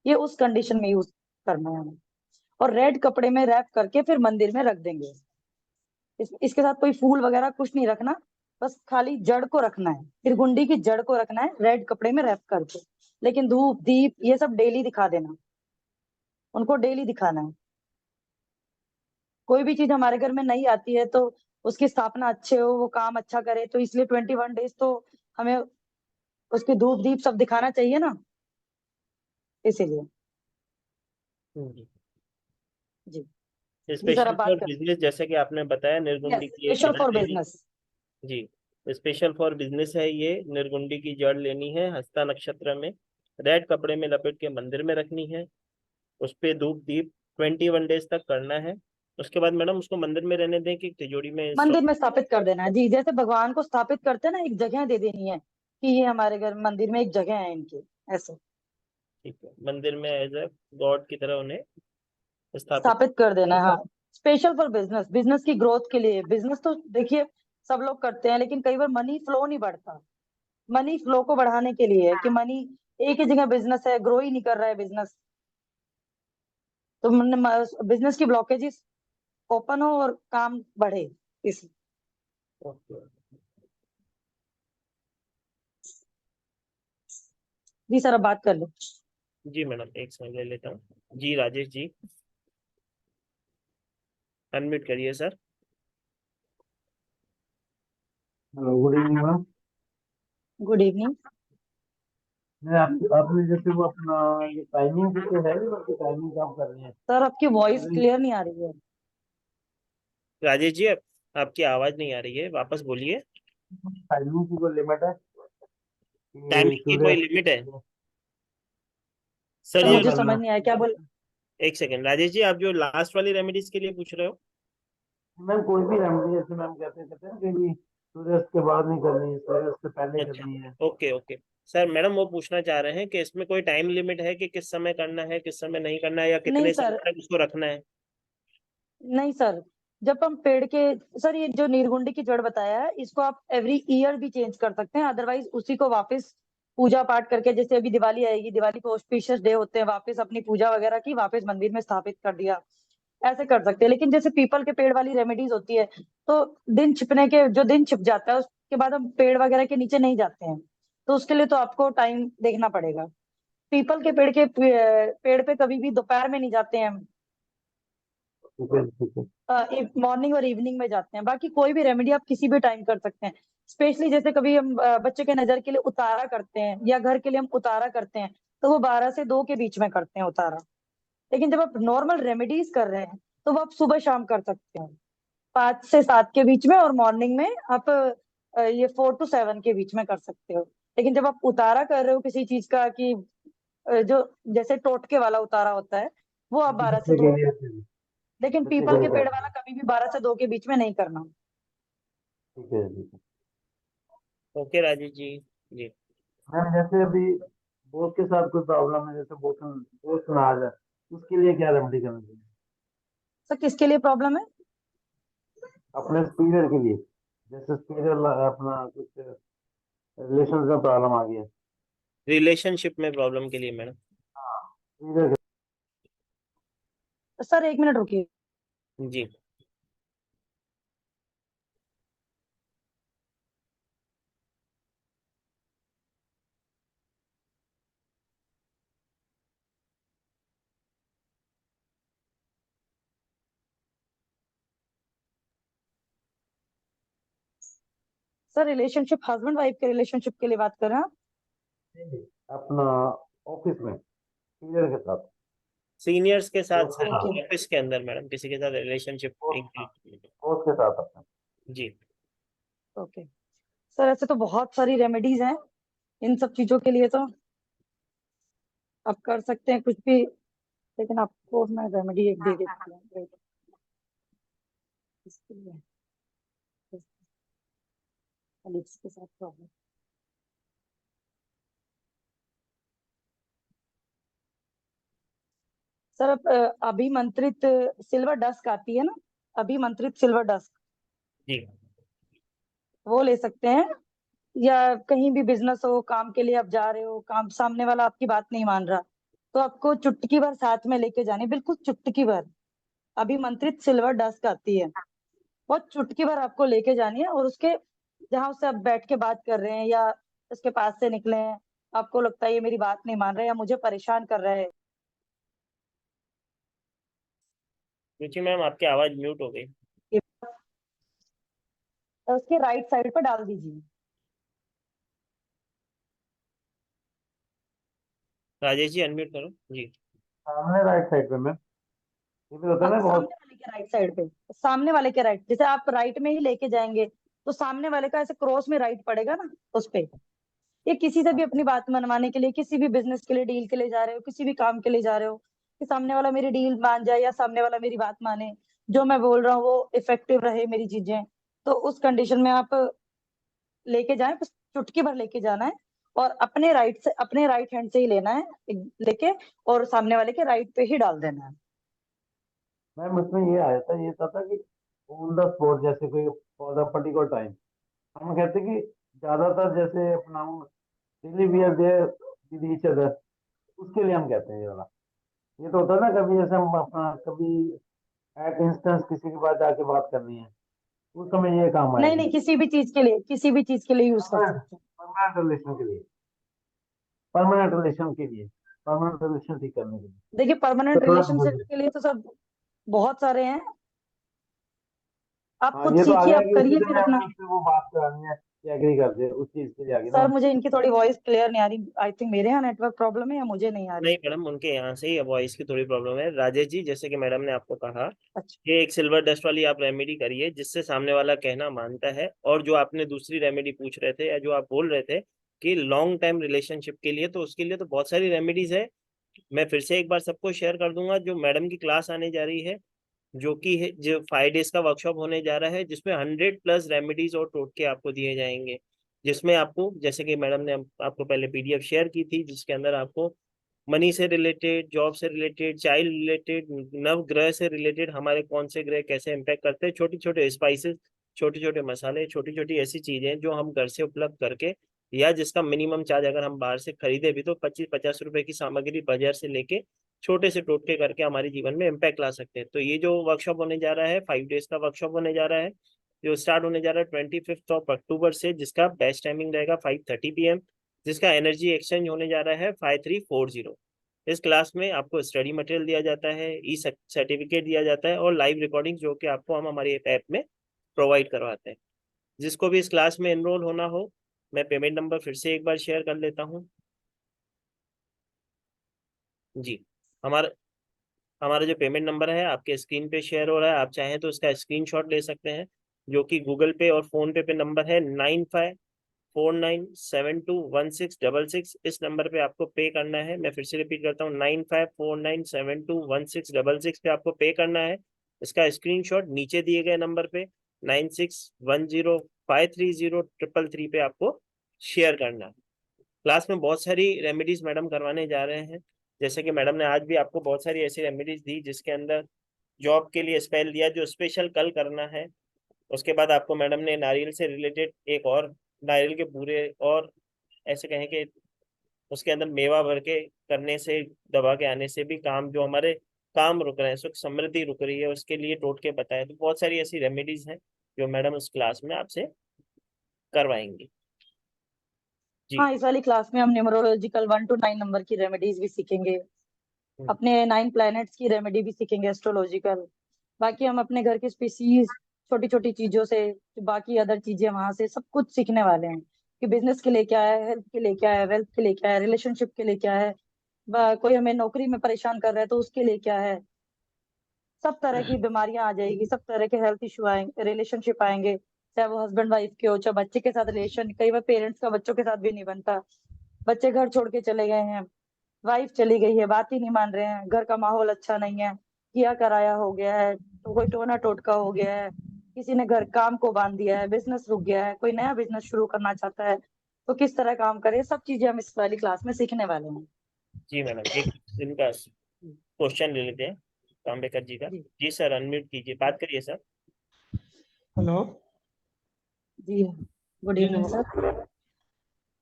ये उस कंडीशन में यूज करना है हमें। और रेड कपड़े में रैप करके फिर मंदिर में रख देंगे। इसके साथ कोई फूल वगैरह कुछ नहीं रखना, बस खाली जड़ को रखना है, त्रिगुंडी की जड़ को रखना है रेड कपड़े में रैप करके। लेकिन धूप दीप ये सब डेली दिखा देना, उनको डेली दिखाना है। कोई भी चीज हमारे घर में नहीं आती है, तो उसकी स्थापना अच्छे हो, वो काम अच्छा करे, तो इसलिए 21 डेज तो हमें उसकी धूप दीप सब दिखाना चाहिए ना, इसीलिए। जी सर स्पेशल अब बात फॉर कर बिजनेस, जैसे कि आपने बताया, निर्गुंडी की एक स्पेशल जड़ फॉर लेनी। बिजनेस। जी, स्पेशल फॉर बिजनेस है ये। निर्गुंडी की जड़ लेनी है, हस्ता नक्षत्र में, रेड कपड़े में लपेट के मंदिर में रखनी है। उस पे धूप दीप 21 डेज तक करना है। उसके बाद मैडम उसको मंदिर में रहने दें कि तिजोरी में install? मंदिर में स्थापित कर देना है जी, जैसे भगवान को स्थापित करते हैं ना, एक जगह दे देनी है कि ये हमारे घर मंदिर में एक जगह है इनकी, ऐसे ठीक है, मंदिर में एज ए गॉड की तरह उन्हें स्थापित। स्थापित कर देना है। हाँ, स्पेशल फॉर बिजनेस, बिजनेस की ग्रोथ के लिए। बिजनेस तो देखिए सब लोग करते हैं, लेकिन कई बार मनी फ्लो नहीं बढ़ता। मनी फ्लो को बढ़ाने के लिए है कि मनी एक ही जगह बिजनेस है, ग्रो ही नहीं कर रहा है बिजनेस, तो बिजनेस की ब्लॉकेजेस ओपन हो और काम बढ़े, इस। ओके। जी सर अब बात कर लो। जी मैडम, एक सेकंड ले लेता हूँ। जी राजेश जी, अनम्यूट करिए sir. Hello, good evening ma'am. Good evening. मैं आपने जैसे वो अपना ये टाइमिंग भी तो है, बल्कि टाइमिंग काम कर रहे हैं। सर आपकी वॉइस क्लियर नहीं आ रही है। राजेश जी, आपकी आवाज नहीं आ रही है, वापस बोलिए। टाइमिंग की कोई लिमिट है टाइमिंग कि की सूर्य? कोई लिमिट है सर? सर ये मुझे समझ नहीं आया क्या बोल। एक सेकंड राजेश जी, आप जो लास्ट वाली रेमेडीज के लिए पूछ रहे हो? मैम कोई भी रेमेडी, जैसे मैम कहते हैं कि भी सूर्यास्त के बाद नहीं करनी है, सूर्यास्त से पहले अच्छा, करनी है। Okay okay. सर मैडम वो पूछना चाह रहे हैं कि इसमें कोई टाइम लिमिट है कि किस समय करना है, किस समय नहीं करना है, या नहीं कितने सर, समय तक उसको रखना है? नहीं सर, जब हम पेड़ के, सर ये जो नीरगुंडी की जड़ बताया है, इसको आप एवरी ईयर भी चेंज कर सकते हैं, अदरवाइज उसी को वापस पूजा पाठ करके, जैसे अभी दिवाली आएगी, दिवाली को ऑस्पिशियस डे होते हैं, वापस अपनी पूजा वगैरह की, वापस मंदिर में स्थापित कर दिया, ऐसे कर सकते हैं। लेकिन जैसे पीपल के पेड़ वाली रेमेडीज होती है, तो दिन छिपने के, जो दिन छिप जाता है उसके बाद हम पेड़ वगैरह के नीचे नहीं जाते हैं, तो उसके लिए तो आपको टाइम देखना पड़ेगा। पीपल के पेड़ पे कभी भी दोपहर में नहीं जाते हैं हम, ठीक है, ठीक है। मॉर्निंग और इवनिंग में जाते हैं। बाकी कोई भी रेमेडी आप किसी भी टाइम कर सकते हैं। स्पेशली जैसे कभी हम बच्चे के नजर के लिए उतारा करते हैं, या घर के लिए हम उतारा करते हैं, तो वो 12 से 2 के बीच में करते हैं उतारा। लेकिन जब आप नॉर्मल रेमेडीज कर रहे हैं, तो वो आप सुबह शाम कर सकते हैं, 5 से 7 के बीच में, और मॉर्निंग में आप ये 4 to 7 के बीच में कर सकते हो। लेकिन जब आप उतारा कर रहे हो किसी चीज का, कि जो जैसे टोटके वाला उतारा होता है, वो आप बारह से बच्चे दो के लिए, लेकिन बच्चे पीपल के के लिए पेड़ करते वाला हैं। कभी भी 12 से 2 के बीच में नहीं करना। ठीक है, ठीक है। ओके राजेश जी। जी मैम जैसे अभी बोथ के साथ कोई प्रॉब्लम है, जैसे बोथ ना आ जाए, उसके लिए क्या रेमेडी करनी चाहिए? सर किसके लिए प्रॉब्लम है? अपने पीरियड के लिए, जैसे पीरियड अपना कुछ रिलेशन में प्रॉब्लम आ गया। रिलेशनशिप में प्रॉब्लम के लिए मैडम? पीरियड। सर 1 मिनट रुकिए। जी सर रिलेशनशिप, हस्बैंड वाइफ के रिलेशनशिप के लिए बात कर रहे हैं आप? अपना ऑफिस में पीरियड के साथ, सीनियर्स के साथ बॉस के सर, साथ, ओके ऑफिस के अंदर मैडम, किसी के साथ रिलेशनशिप? बॉस के साथ अपना। जी ओके। सर ऐसे तो बहुत सारी रेमेडीज हैं इन सब चीजों के लिए, तो आप कर सकते हैं कुछ भी, लेकिन आपको मैं रेमेडी एक दे देती हूँ। Wait, इसके लिए लिप्स के साथ प्रॉब्लम। सर अभिमंत्रित सिल्वर डस्क आती है ना, अभिमंत्रित सिल्वर डस्क, जी वो ले सकते हैं। या कहीं भी बिजनेस हो, काम के लिए आप जा रहे हो, काम सामने वाला आपकी बात नहीं मान रहा, तो आपको चुटकी भर साथ में लेके जानी, बिल्कुल चुटकी भर। अभिमंत्रित सिल्वर डस्ट आती है, वो चुटकी भर आपको लेके जानी है, और उसके जहां उससे आप बैठ के बात कर रहे हैं, या उसके पास से निकले हैं, आपको लगता है ये मेरी बात नहीं मान रहा है या मुझे परेशान कर रहा है, रुचि मैम, आपकी आवाज म्यूट हो गई। ये उसके राइट साइड पर डाल दीजिए। राजेश जी अनम्यूट करो जी। सामने राइट साइड पे मैम। ये भी होता है अब ना सामने बहुत। वाले के राइट साइड पे, सामने वाले के राइट, जैसे आप राइट में ही लेके जाएंगे तो सामने वाले का ऐसे क्रॉस में राइट पड़ेगा ना उस पे। ये किसी से भी अपनी बात मनवाने के लिए, किसी भी बिजनेस के लिए, डील के लिए जा रहे हो, किसी भी काम के लिए जा रहे हो, कि सामने वाला मेरी डील मान जाए या सामने वाला मेरी बात माने, जो मैं बोल रहा हूँ वो इफेक्टिव रहे मेरी चीजें, तो उस कंडीशन में आप लेके जाएं, बस चुटकी भर लेके जाना है और अपने राइट से, अपने राइट हैंड से ही लेना है लेके, और सामने वाले के राइट पे ही डाल देना है। मैम उसमें ये आया था, ये था कि ऑन द स्पॉट, जैसे कोई फॉर द पर्टिकुलर टाइम, हम कहते हैं कि ज्यादातर जैसे अपना daily we are there with each other, उसके लिए हम कहते हैं ये वाला। ये तो होता है ना कभी जैसे हम अपना कभी एट इंस्टेंस किसी के पास जाके बात करनी है, उस समय ये काम नहीं आएगी। नहीं, किसी भी चीज के लिए, किसी भी चीज के लिए यूज कर सकते हैं। परमानेंट रिलेशन के लिए, परमानेंट रिलेशन के लिए, परमानेंट रिलेशन ठीक करने के लिए। देखिए तो परमानेंट थोड़ा रिलेशनशिप बोलिए। के लिए तो सब बहुत सारे हैं, आप हाँ खुद ये तो आ सीखिए, गया आप कि उसी करिए फिर समय अपना। हमें उससे वो बात करानी है कि एग्री कर दे उस चीज के लिए आगे ना। सर मुझे इनकी थोड़ी वॉइस क्लियर नहीं आ रही, आई थिंक मेरे यहाँ नेटवर्क प्रॉब्लम है या मुझे नहीं आ रही। नहीं मैडम, उनके यहाँ से ही वॉइस की थोड़ी प्रॉब्लम है। राजेश जी, जैसे कि मैडम ने आपको कहा, अच्छा। ये एक सिल्वर डस्ट वाली आप रेमेडी करिए जिससे सामने वाला कहना मानता है। और जो आपने दूसरी रेमेडी पूछ रहे थे या जो आप बोल रहे थे कि लॉन्ग टाइम रिलेशनशिप के लिए, तो उसके लिए तो बहुत सारी रेमेडीज है। मैं फिर से एक बार सबको शेयर कर दूंगा। जो मैडम की क्लास आने जा रही है, जो कि है, जो 5 डेज का वर्कशॉप होने जा रहा है, जिसमें 100+ रेमेडीज और टोटके आपको दिए जाएंगे। जिसमें आपको, जैसे कि मैडम ने आपको पहले पीडीएफ शेयर की थी, जिसके अंदर आपको मनी से रिलेटेड, जॉब से रिलेटेड, चाइल्ड रिलेटेड, नव ग्रह से रिलेटेड, हमारे कौन से ग्रह कैसे इम्पैक्ट करते हैं, छोटे छोटे स्पाइसेस, छोटे छोटे मसाले, छोटी छोटी ऐसी चीजें जो हम घर से उपलब्ध करके, या जिसका मिनिमम चार्ज अगर हम बाहर से खरीदे भी तो 25-50 रुपए की सामग्री बाजार से लेके छोटे से टोटके करके हमारे जीवन में इम्पैक्ट ला सकते हैं। तो ये जो वर्कशॉप होने जा रहा है, 5 डेज का वर्कशॉप होने जा रहा है, जो स्टार्ट होने जा रहा है 25 अक्टूबर से, जिसका बेस्ट टाइमिंग रहेगा 5:30 PM, जिसका एनर्जी एक्सचेंज होने जा रहा है 5340। इस क्लास में आपको स्टडी मटेरियल दिया जाता है, ई सर्टिफिकेट दिया जाता है, और लाइव रिकॉर्डिंग जो कि आपको हम हमारे ऐप में प्रोवाइड करवाते हैं। जिसको भी इस क्लास में एनरोल होना हो, मैं पेमेंट नंबर फिर से एक बार शेयर कर लेता हूँ। जी, हमारा हमारा जो पेमेंट नंबर है आपके स्क्रीन पे शेयर हो रहा है। आप चाहें तो इसका स्क्रीनशॉट ले सकते हैं, जो कि गूगल पे और फोन पे नंबर है 9549721666। इस नंबर पे आपको पे करना है। मैं फिर से रिपीट करता हूँ, 9549721666 पे आपको पे करना है। इसका स्क्रीनशॉट नीचे दिए गए नंबर पे 9610530333 पे आपको शेयर करना है। क्लास में बहुत सारी रेमेडीज मैडम करवाने जा रहे हैं। जैसे कि मैडम ने आज भी आपको बहुत सारी ऐसी रेमेडीज दी, जिसके अंदर जॉब के लिए स्पेल दिया जो स्पेशल कल करना है। उसके बाद आपको मैडम ने नारियल से रिलेटेड एक और, नारियल के पूरे, और ऐसे कहें कि उसके अंदर मेवा भर के करने से, दबा के आने से भी काम, जो हमारे काम रुक रहे हैं, सुख समृद्धि रुक रही है, उसके लिए टोटके बताए। तो बहुत सारी ऐसी रेमेडीज हैं जो मैडम उस क्लास में आपसे करवाएंगी। जी। हाँ, इस वाली क्लास में हम न्यूमरोलॉजिकल 1 to 9 नंबर की रेमेडीज भी सीखेंगे, अपने 9 प्लैनेट्स की रेमेडी भी सीखेंगे एस्ट्रोलॉजिकल। बाकी हम अपने घर के स्पीसीज, छोटी छोटी चीजों से, बाकी अदर चीजें वहां से सब कुछ सीखने वाले हैं कि बिजनेस के लिए क्या है, हेल्थ के लिए क्या है, वेल्थ के लिए क्या है, रिलेशनशिप के लिए क्या है, कोई हमें नौकरी में परेशान कर रहा है तो उसके लिए क्या है। सब तरह की बीमारियां आ जाएगी, सब तरह के हेल्थ इशू आएंगे, रिलेशनशिप आएंगे, चाहे वो हस्बैंड वाइफ के हो, चाहे बच्चे के साथ रिलेशन, कई बार पेरेंट्स का बच्चों के साथ भी नहीं बनता, बच्चे घर छोड़ के चले गए हैं, वाइफ चली गई है, बात ही नहीं मान रहे हैं, घर का माहौल अच्छा नहीं है, किया कराया हो गया है, तो कोई टोना टोटका हो गया है, किसी ने घर काम को बांध दिया है, बिजनेस रुक गया है, कोई नया बिजनेस शुरू करना चाहता है तो किस तरह काम करे, सब चीजें हम इस वाली क्लास में सीखने वाले हैं। जी मैडम, एक इनका क्वेश्चन ले लेते हैं काम्बेकर जी का। जी जी सर, अनम्यूट कीजिए, बात करिए सर। हेलो जी, गुड जी इवनिंग सर। नमस्कार।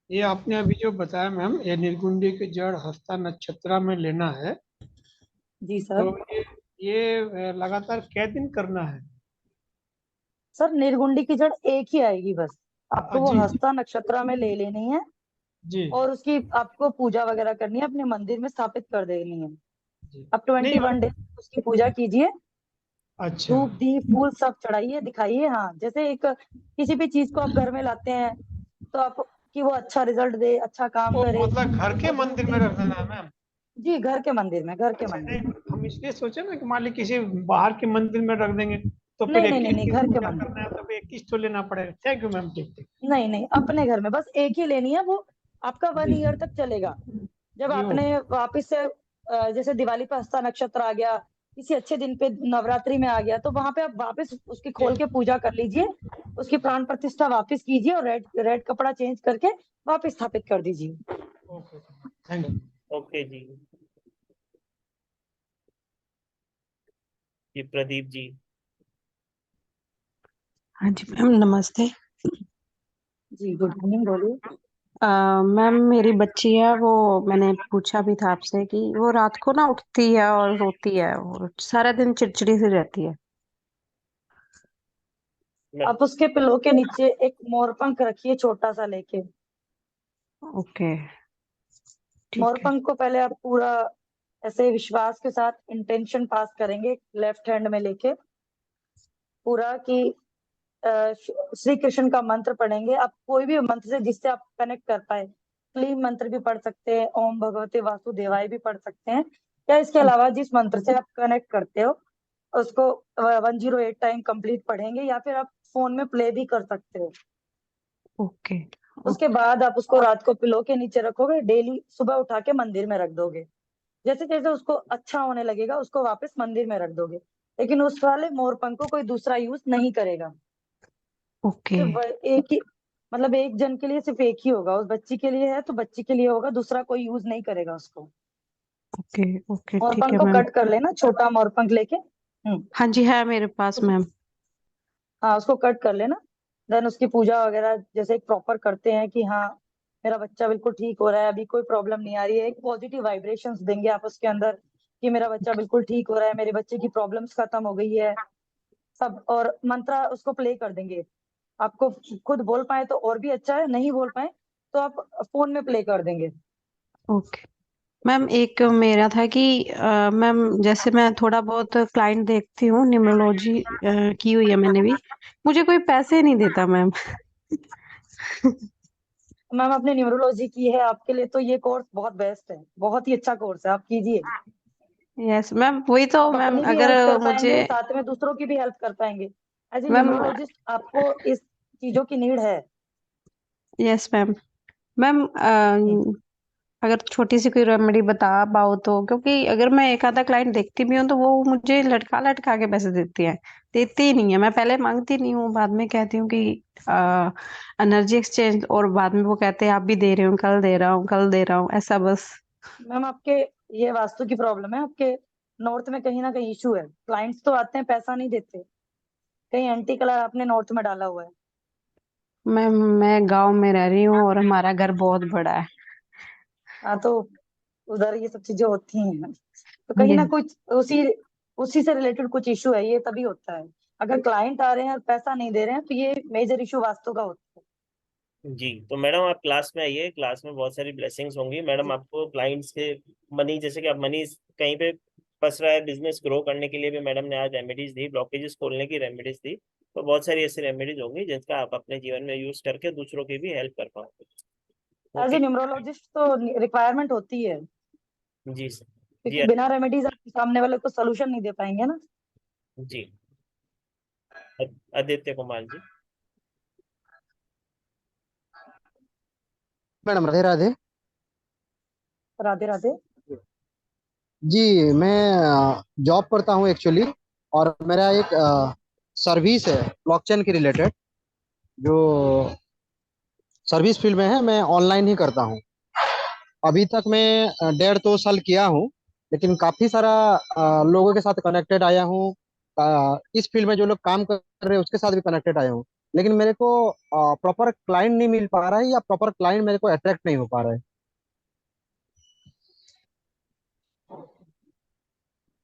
ये आपने अभी जो बताया मैम, ये निर्गुंडी की जड़ हस्ता नक्षत्र में लेना है, जी तो सर। ये लगातार कै दिन करना है? सर निर्गुंडी की जड़ एक ही आएगी बस, आपको वो जी हस्ता नक्षत्र में ले लेनी है जी और उसकी आपको पूजा वगैरह करनी है, अपने मंदिर में स्थापित कर देनी है। जी। अब नहीं 21 डेज उसकी पूजा कीजिए, अच्छा। धूप दीप फूल सब चढ़ाइए, दिखाइए। हाँ, जैसे एक किसी भी चीज को आप घर में लाते हैं तो आप, कि वो अच्छा रिजल्ट दे, अच्छा काम तो करे, मतलब घर के तो धूप मंदिर में दीप रख देना है मैम? जी घर के मंदिर में, घर के अच्छा मंदिर नहीं, में। हम इसलिए सोचे ना कि मान ली किसी बाहर के मंदिर में रख देंगे तो फिर नहीं नहीं नहीं 21 नहीं, दिन घर के पूजा मंदिर। करना है, तो 21 तो लेना पड़ेगा। थैंक यू मैम, ठीक ठीक। नहीं नहीं, अपने घर में बस एक ही लेनी है, वो आपका 1 ईयर तक चलेगा। जब जी आपने वापिस से जैसे दिवाली पे हस्ता नक्षत्र आ गया, किसी अच्छे दिन पे नवरात्रि में आ गया, तो वहां पे आप वापस उसकी खोल के पूजा कर लीजिए, उसकी प्राण प्रतिष्ठा वापस कीजिए और रेड रेड कपड़ा चेंज करके वापस स्थापित कर दीजिए। Okay, thank you. ओके जी। जी प्रदीप जी। हाँ जी मैम, नमस्ते। जी गुड मॉर्निंग, बोलिए। मैम मेरी बच्ची है, वो मैंने पूछा भी था आपसे कि वो रात को ना उठती है और रोती है और सारा दिन चिड़चिड़ी सी रहती है। मैडम आप उसके पिलो के नीचे एक मोरपंख रखिए, छोटा सा लेके। ओके, ठीक है। मोरपंख को पहले आप पूरा ऐसे विश्वास के साथ इंटेंशन पास करेंगे, लेफ्ट हैंड में लेके पूरा कि श्री कृष्ण का मंत्र पढ़ेंगे। आप कोई भी मंत्र से जिससे आप कनेक्ट कर पाए, क्लीम मंत्र भी पढ़ सकते हैं, ओम भगवते वासुदेवाय भी पढ़ सकते हैं, या इसके अलावा जिस मंत्र से आप कनेक्ट करते हो उसको 108 टाइम कंप्लीट पढ़ेंगे, या फिर आप फोन में प्ले भी कर सकते हो। ओके उसके बाद आप उसको रात को पिलो के नीचे रखोगे, डेली सुबह उठा के मंदिर में रख दोगे। जैसे जैसे उसको अच्छा होने लगेगा उसको वापस मंदिर में रख दोगे, लेकिन उस वाले मोरपंख को कोई दूसरा यूज नहीं करेगा। ओके सिर्फ एक ही, मतलब एक जन के लिए सिर्फ एक ही होगा, उस बच्ची के लिए है तो बच्ची के लिए होगा, दूसरा कोई यूज नहीं करेगा उसको। ओके ओके, ठीक मोरपंख है को मैम। कट कर लेना, छोटा मोरपंख लेके। हाँ जी, है मेरे पास मैम। हाँ, उसको कट कर लेना। देन उसकी पूजा वगैरह जैसे प्रॉपर करते हैं कि हाँ मेरा बच्चा बिल्कुल ठीक हो रहा है, अभी कोई प्रॉब्लम नहीं आ रही है, एक पॉजिटिव वाइब्रेशंस देंगे आप उसके अंदर कि मेरा बच्चा बिल्कुल ठीक हो रहा है, मेरे बच्चे की प्रॉब्लम्स खत्म हो गई है सब, और मंत्र उसको प्ले कर देंगे। आपको खुद बोल पाए तो और भी अच्छा है, नहीं बोल पाए तो आप फोन में प्ले कर देंगे। ओके मैम, एक मेरा था कि मैम जैसे मैं थोड़ा बहुत क्लाइंट देखती हूँ, न्यूमरोलॉजी की हुई है मैंने भी, मुझे कोई पैसे नहीं देता मैम। मैम आपने न्यूरोलॉजी की है, आपके लिए तो ये कोर्स बहुत बेस्ट है, बहुत ही अच्छा कोर्स है, आप कीजिए। यस मैम, वही तो आप मैम, अपनी भी अगर हेल्प कर मुझे पाएंगे, साथ में दूसरों की भी हेल्प कर पाएंगे। एज ए मैम, न्यूमरोलॉजिस्ट आपको इस चीजों की नीड है। Yes ma'am. मैम हम्म। अगर छोटी सी कोई रेमेडी बता पाओ तो, क्योंकि अगर मैं एक आधा क्लाइंट देखती भी हूँ तो वो मुझे लटका लटका के पैसे देती है, देती ही नहीं है। मैं पहले मांगती नहीं हूँ, बाद में कहती हूँ कि एनर्जी एक्सचेंज, और बाद में वो कहते हैं आप भी दे रहे हो, कल दे रहा हूँ, कल दे रहा हूँ, ऐसा बस। मैम आपके ये वास्तु की प्रॉब्लम है, आपके नॉर्थ में कहीं ना कहीं इशू है, क्लाइंट्स तो आते हैं पैसा नहीं देते, कहीं एंटी कलर आपने नॉर्थ में डाला हुआ है। मैं गांव में रह रही हूँ और हमारा घर बहुत बड़ा है। हाँ तो उधर ये सब चीजें होती हैं, तो कहीं ये ना कुछ उसी उसी से रिलेटेड कुछ इशू है, ये तभी होता है। अगर क्लाइंट आ रहे हैं और पैसा नहीं दे रहे हैं तो ये मेजर इशू वास्तु का होता जी, तो मैडम आप क्लास में आइए, क्लास में बहुत सारी ब्लेसिंग्स होंगी मैडम। है। आपको क्लाइंट्स के मनी, जैसे कि आप मनी कहीं पे फंस रहा है, बिजनेस ग्रो करने के लिए भी मैडम ने आज रेमेडीज दी, ब्लॉकेजेस खोलने की रेमेडीज दी। तो बहुत सारी ऐसी रेमेडीज होंगी जिनका आप अपने जीवन में यूज करके दूसरों की भी हेल्प कर पाओगे। एज ए ओके न्यूमरोलॉजिस्ट तो रिक्वायरमेंट होती है, जी सर। जी क्योंकि बिना रेमेडीज आप सामने वाले को सोल्यूशन नहीं दे पाएंगे ना। जी। आदित्य कुमार जी। मैडम राधे राधे। राधे राधे। जी, मैं जॉब करता हूँ एक्चुअली, और मेरा एक सर्विस है ब्लॉकचेन के रिलेटेड, जो सर्विस फील्ड में है। मैं ऑनलाइन ही करता हूँ। अभी तक मैं 1.5-2 साल किया हूँ, लेकिन काफ़ी सारा लोगों के साथ कनेक्टेड आया हूँ। इस फील्ड में जो लोग काम कर रहे हैं उसके साथ भी कनेक्टेड आया हूँ, लेकिन मेरे को प्रॉपर क्लाइंट नहीं मिल पा रहा है, या प्रॉपर क्लाइंट मेरे को अट्रैक्ट नहीं हो पा रहा है।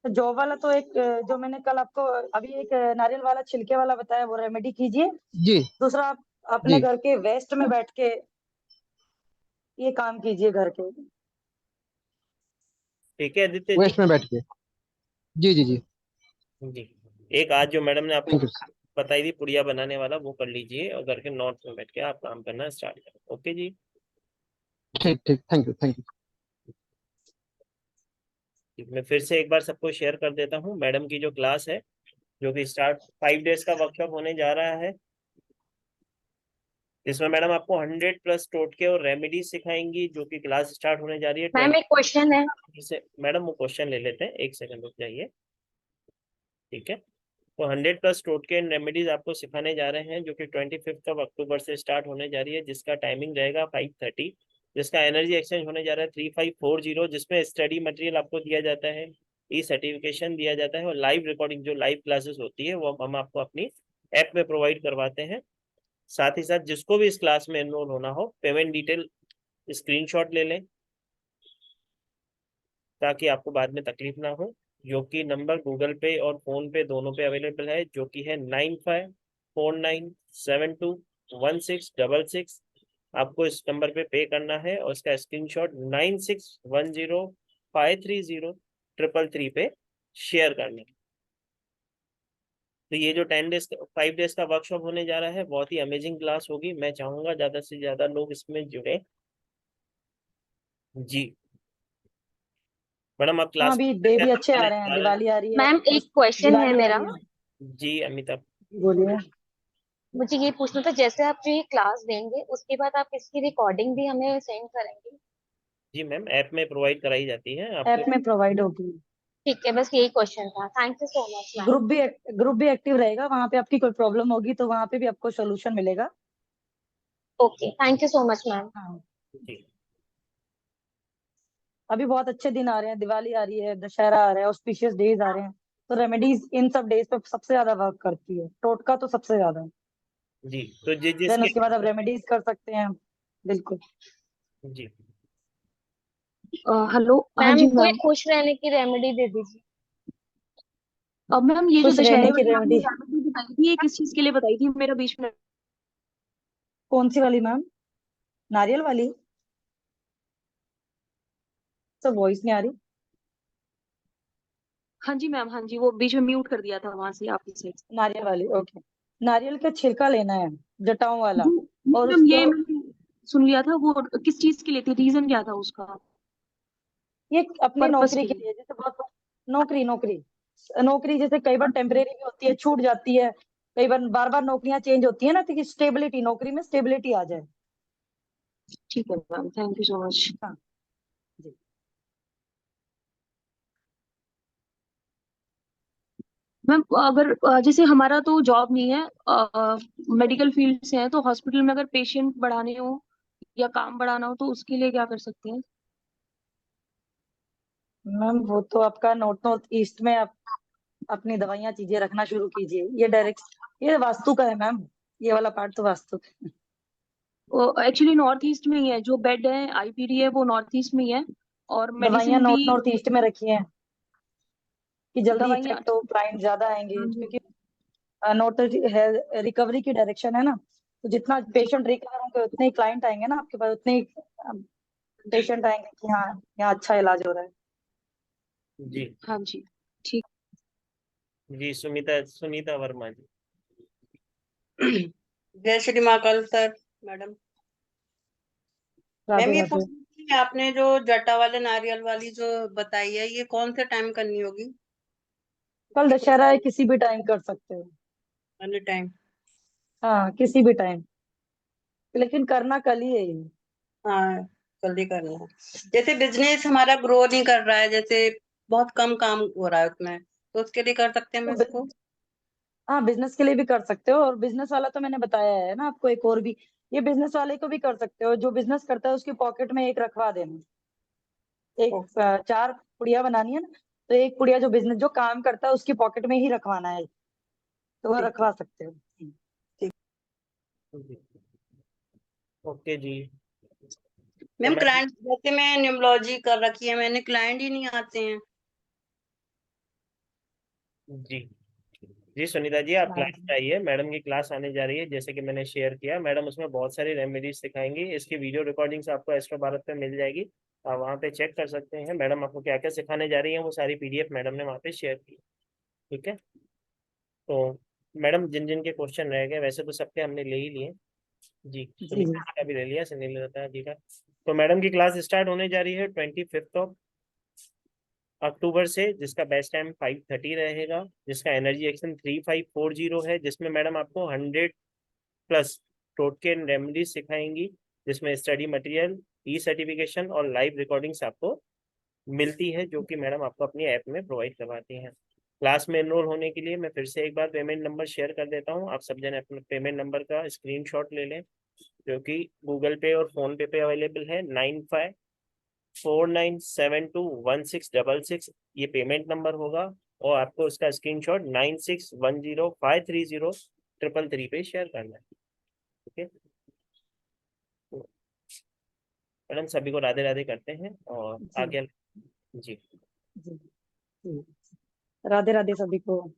तो जॉब वाला तो एक जो मैंने कल आपको अभी एक नारियल वाला छिलके वाला बताया, वो रेमेडी कीजिए। जी दूसरा आप अपने जी। घर के वेस्ट में बैठ के ये काम कीजिए घर के। ठीक है आदित्य जी। वेस्ट में बैठ के। जी जी जी। जी। एक आज जो मैडम ने आपको थैंक यू। बताई थी पुड़िया बनाने वाला, वो कर लीजिए और घर के नॉर्थ में बैठ के आप काम करना स्टार्ट करें। ओके जी। ठीक ठीक, थैंक यू थैंक यू। मैं फिर से एक बार सबको शेयर कर देता हूँ। मैडम की जो क्लास है, जो कि स्टार्ट 5 डेज का वर्कशॉप होने जा रहा है, इसमें मैडम आपको 100+ टोटके और रेमेडीज सिखाएंगी, जो कि क्लास स्टार्ट होने जा रही है मैम एक क्वेश्चन है। 20 से। मैडम वो क्वेश्चन ले लेते हैं, एक सेकंड रुक जाइए, ठीक है। तो 100+ टोटके एंड रेमेडीज आपको सिखाने जा रहे हैं, जो कि 25 अक्टूबर से स्टार्ट होने जा रही है, जिसका टाइमिंग रहेगा 5:30, जिसका एनर्जी एक्सचेंज होने जा रहा है 3540, जिसमें स्टडी मटेरियल आपको दिया जाता है, ई सर्टिफिकेशन दिया जाता है, और लाइव रिकॉर्डिंग जो लाइव क्लासेस होती है वो हम आपको अपनी ऐप में प्रोवाइड करवाते हैं। साथ ही साथ जिसको भी इस क्लास में एनरोल होना हो, पेमेंट डिटेल स्क्रीनशॉट ले लें, ताकि आपको बाद में तकलीफ ना हो। जो कि नंबर गूगल पे और फोन पे दोनों पे अवेलेबल है, जो कि है 9549721666। आपको इस नंबर पे पे करना है और इसका स्क्रीनशॉट 9610530333 पे शेयर करना है। तो ये जो 5 डेज का वर्कशॉप होने जा रहा है, बहुत ही अमेजिंग क्लास होगी। मैं चाहूंगा ज्यादा से ज्यादा लोग इसमें जुड़े। जी मैडम, आप हाँ, क्लास अभी डे भी अच्छे आ रहे हैं, दिवाली आ रही है। मैम एक क्वेश्चन है दिवाली आ मेरा। रही है। जी अमिता, बोलिए। मुझे ये पूछना था, जैसे आप जो ये क्लास देंगे उसके बाद आप इसकी रिकॉर्डिंग भी हमें सेंड करेंगे? जी मैम, ऐप में प्रोवाइड कराई जाती है ऐप आपको। में प्रोवाइड होगी। ठीक है, बस यही क्वेश्चन था। Thank you so much ma'am. Group भी एक्टिव रहेगा वहां पे। आपकी कोई प्रॉब्लम होगी तो वहां पे भी आपको सोल्यूशन मिलेगा। Okay, thank you so much ma'am. हाँ, जी अभी बहुत अच्छे दिन आ रहे हैं, दिवाली आ रही है, दशहरा आ रहा है, ऑस्पिशियस डेज आ रहे हैं। तो रेमेडीज इन सब डेज पे सबसे ज्यादा वर्क करती है, टोटका तो सबसे ज्यादा। जी, तो देन जिसके उसके बाद आप रेमेडीज कर सकते हैं। बिल्कुल। जी हेलो, हाँ मैम जी कोई मैम। खुश रहने की रेमेडी दे दीजिए। अब मैम ये जो खुश रहने दशहरे की वाली आपने रेमेडी रेमेडी बताई थी, ये किस चीज के लिए बताई थी? मेरा बीच में कौन सी वाली मैम? नारियल वाली? तो वॉइस नहीं आ रही। हाँ जी मैम, हाँ जी, वो बीच में म्यूट कर दिया था वहां से आपकी साइड से। नारियल वाली, ओके। नारियल का छिलका लेना है, जटाओं वाला। और मैम उसको ये मैंने सुन लिया था, वो किस चीज के लिए थी? रीजन क्या था उसका? ये अपनी पर्पस नौकरी के के लिए? लिए, जैसे बहुत नौकरी नौकरी नौकरी जैसे कई बार टेम्परेरी भी होती है, छूट जाती है। कई बार बार बार नौकरियां चेंज होती है ना, तो स्टेबिलिटी, नौकरी में स्टेबिलिटी आ जाए। ठीक है ma'am, thank you so much. हाँ जी। मैम अगर जैसे हमारा तो जॉब नहीं है, मेडिकल फील्ड से है, तो हॉस्पिटल में अगर पेशेंट बढ़ाने हो या काम बढ़ाना हो तो उसके लिए क्या कर सकते हैं? मैम वो तो आपका नॉर्थ नॉर्थ ईस्ट में आप अपनी दवाइयाँ चीजें रखना शुरू कीजिए। ये डायरेक्ट, ये वास्तु का है मैम। ये वाला पार्ट तो वास्तु का है। एक्चुअली नॉर्थ ईस्ट में ही है, जो बेड है आईपीडी है वो नॉर्थ ईस्ट में ही है, और दवाइयाँ मेडिसिन भी। नॉर्थ नॉर्थ ईस्ट में रखी हैं कि जल्दी दवाइयाँ। इफेक्ट हो, क्लाइंट ज्यादा आएंगे, हाँ जी। क्योंकि नॉर्थ रिकवरी की डायरेक्शन है ना। तो जितना जी। पेशेंट रिकवर होंगे उतने ही क्लाइंट आएंगे ना आपके पास, उतने ही पेशेंट आएंगे कि हाँ, यहाँ अच्छा इलाज हो रहा है। जी हाँ जी। ठीक। जी सुनीता सुनीता वर्मा जी। जय Shri Mahakal sir. Madam, ma'am Radhe ये राधे। पूछना थी कि आपने जो जटा वाले नारियल वाली जो बताई है, ये कौन से टाइम करनी होगी? कल इसकी दशहरा है, प्रोसेस किसी भी टाइम कर सकते हो। Any time? हाँ, किसी भी टाइम, लेकिन करना कल ही है ये। हाँ, जल्दी करना है। जैसे बिजनेस हमारा ग्रो नहीं कर रहा है, जैसे बहुत कम काम हो रहा है उसमें, तो उसके लिए कर सकते हैं हम तो इसको? हाँ, बिजनेस के लिए भी कर सकते हो। और बिजनेस वाला तो मैंने बताया है ना आपको, एक और भी। ये बिजनेस वाले को भी कर सकते हो, जो बिजनेस करता है उसकी पॉकेट में एक रखवा देना। एक ओके। 4 पुड़िया बनानी है ना, तो एक पुड़िया जो बिजनेस जो काम करता है उसकी पॉकेट में ही रखवाना है, तो वो ठीक है। रखवा सकते हो। ठीक। ओके जी। तो मैम मैं क्लाइंट, जैसे मैं न्यूमोलॉजी कर रखी है मैंने, क्लाइंट ही नहीं आते हैं। जी जी सुनीता जी, आप हाँ, क्लास पे आइए। मैडम की क्लास आने जा रही है, जैसे कि मैंने शेयर किया। मैडम उसमें बहुत सारी रेमेडीज सिखाएंगी। इसकी वीडियो रिकॉर्डिंग्स आपको एस्ट्रो भारत पे मिल जाएगी, आप वहाँ पे चेक कर सकते हैं। मैडम आपको क्या क्या सिखाने जा रही हैं, वो सारी पीडीएफ मैडम ने वहाँ पे शेयर की। ठीक है। तो मैडम, जिन जिन के क्वेश्चन रह गए, वैसे तो सबके हमने ले ही लिए। जी जी जी। सुनीता जी का भी ले लिया, सुनील लता जी का। तो मैडम की क्लास स्टार्ट होने जा रही है 25 अक्टूबर से, जिसका बेस्ट टाइम 5:30 रहेगा, जिसका एनर्जी एक्शन 3540 है, जिसमें मैडम आपको 100+ टोटके रेमेडीज सिखाएंगी, जिसमें स्टडी मटेरियल, ई सर्टिफिकेशन और लाइव रिकॉर्डिंग्स आपको मिलती है, जो कि मैडम आपको अपनी ऐप में प्रोवाइड करवाती हैं। क्लास में एनरोल होने के लिए मैं फिर से एक बार पेमेंट नंबर शेयर कर देता हूँ। आप सब जने अपने पेमेंट नंबर का स्क्रीनशॉट ले लें, जो कि गूगल पे और फोन पे अवेलेबल है। 9549721666 ये पेमेंट नंबर होगा, और आपको उसका स्क्रीनशॉट 9610530333 पे शेयर करना है। ठीक है मैडम, सभी को राधे राधे करते हैं और जी आगे जी। जी जी, राधे राधे सभी को।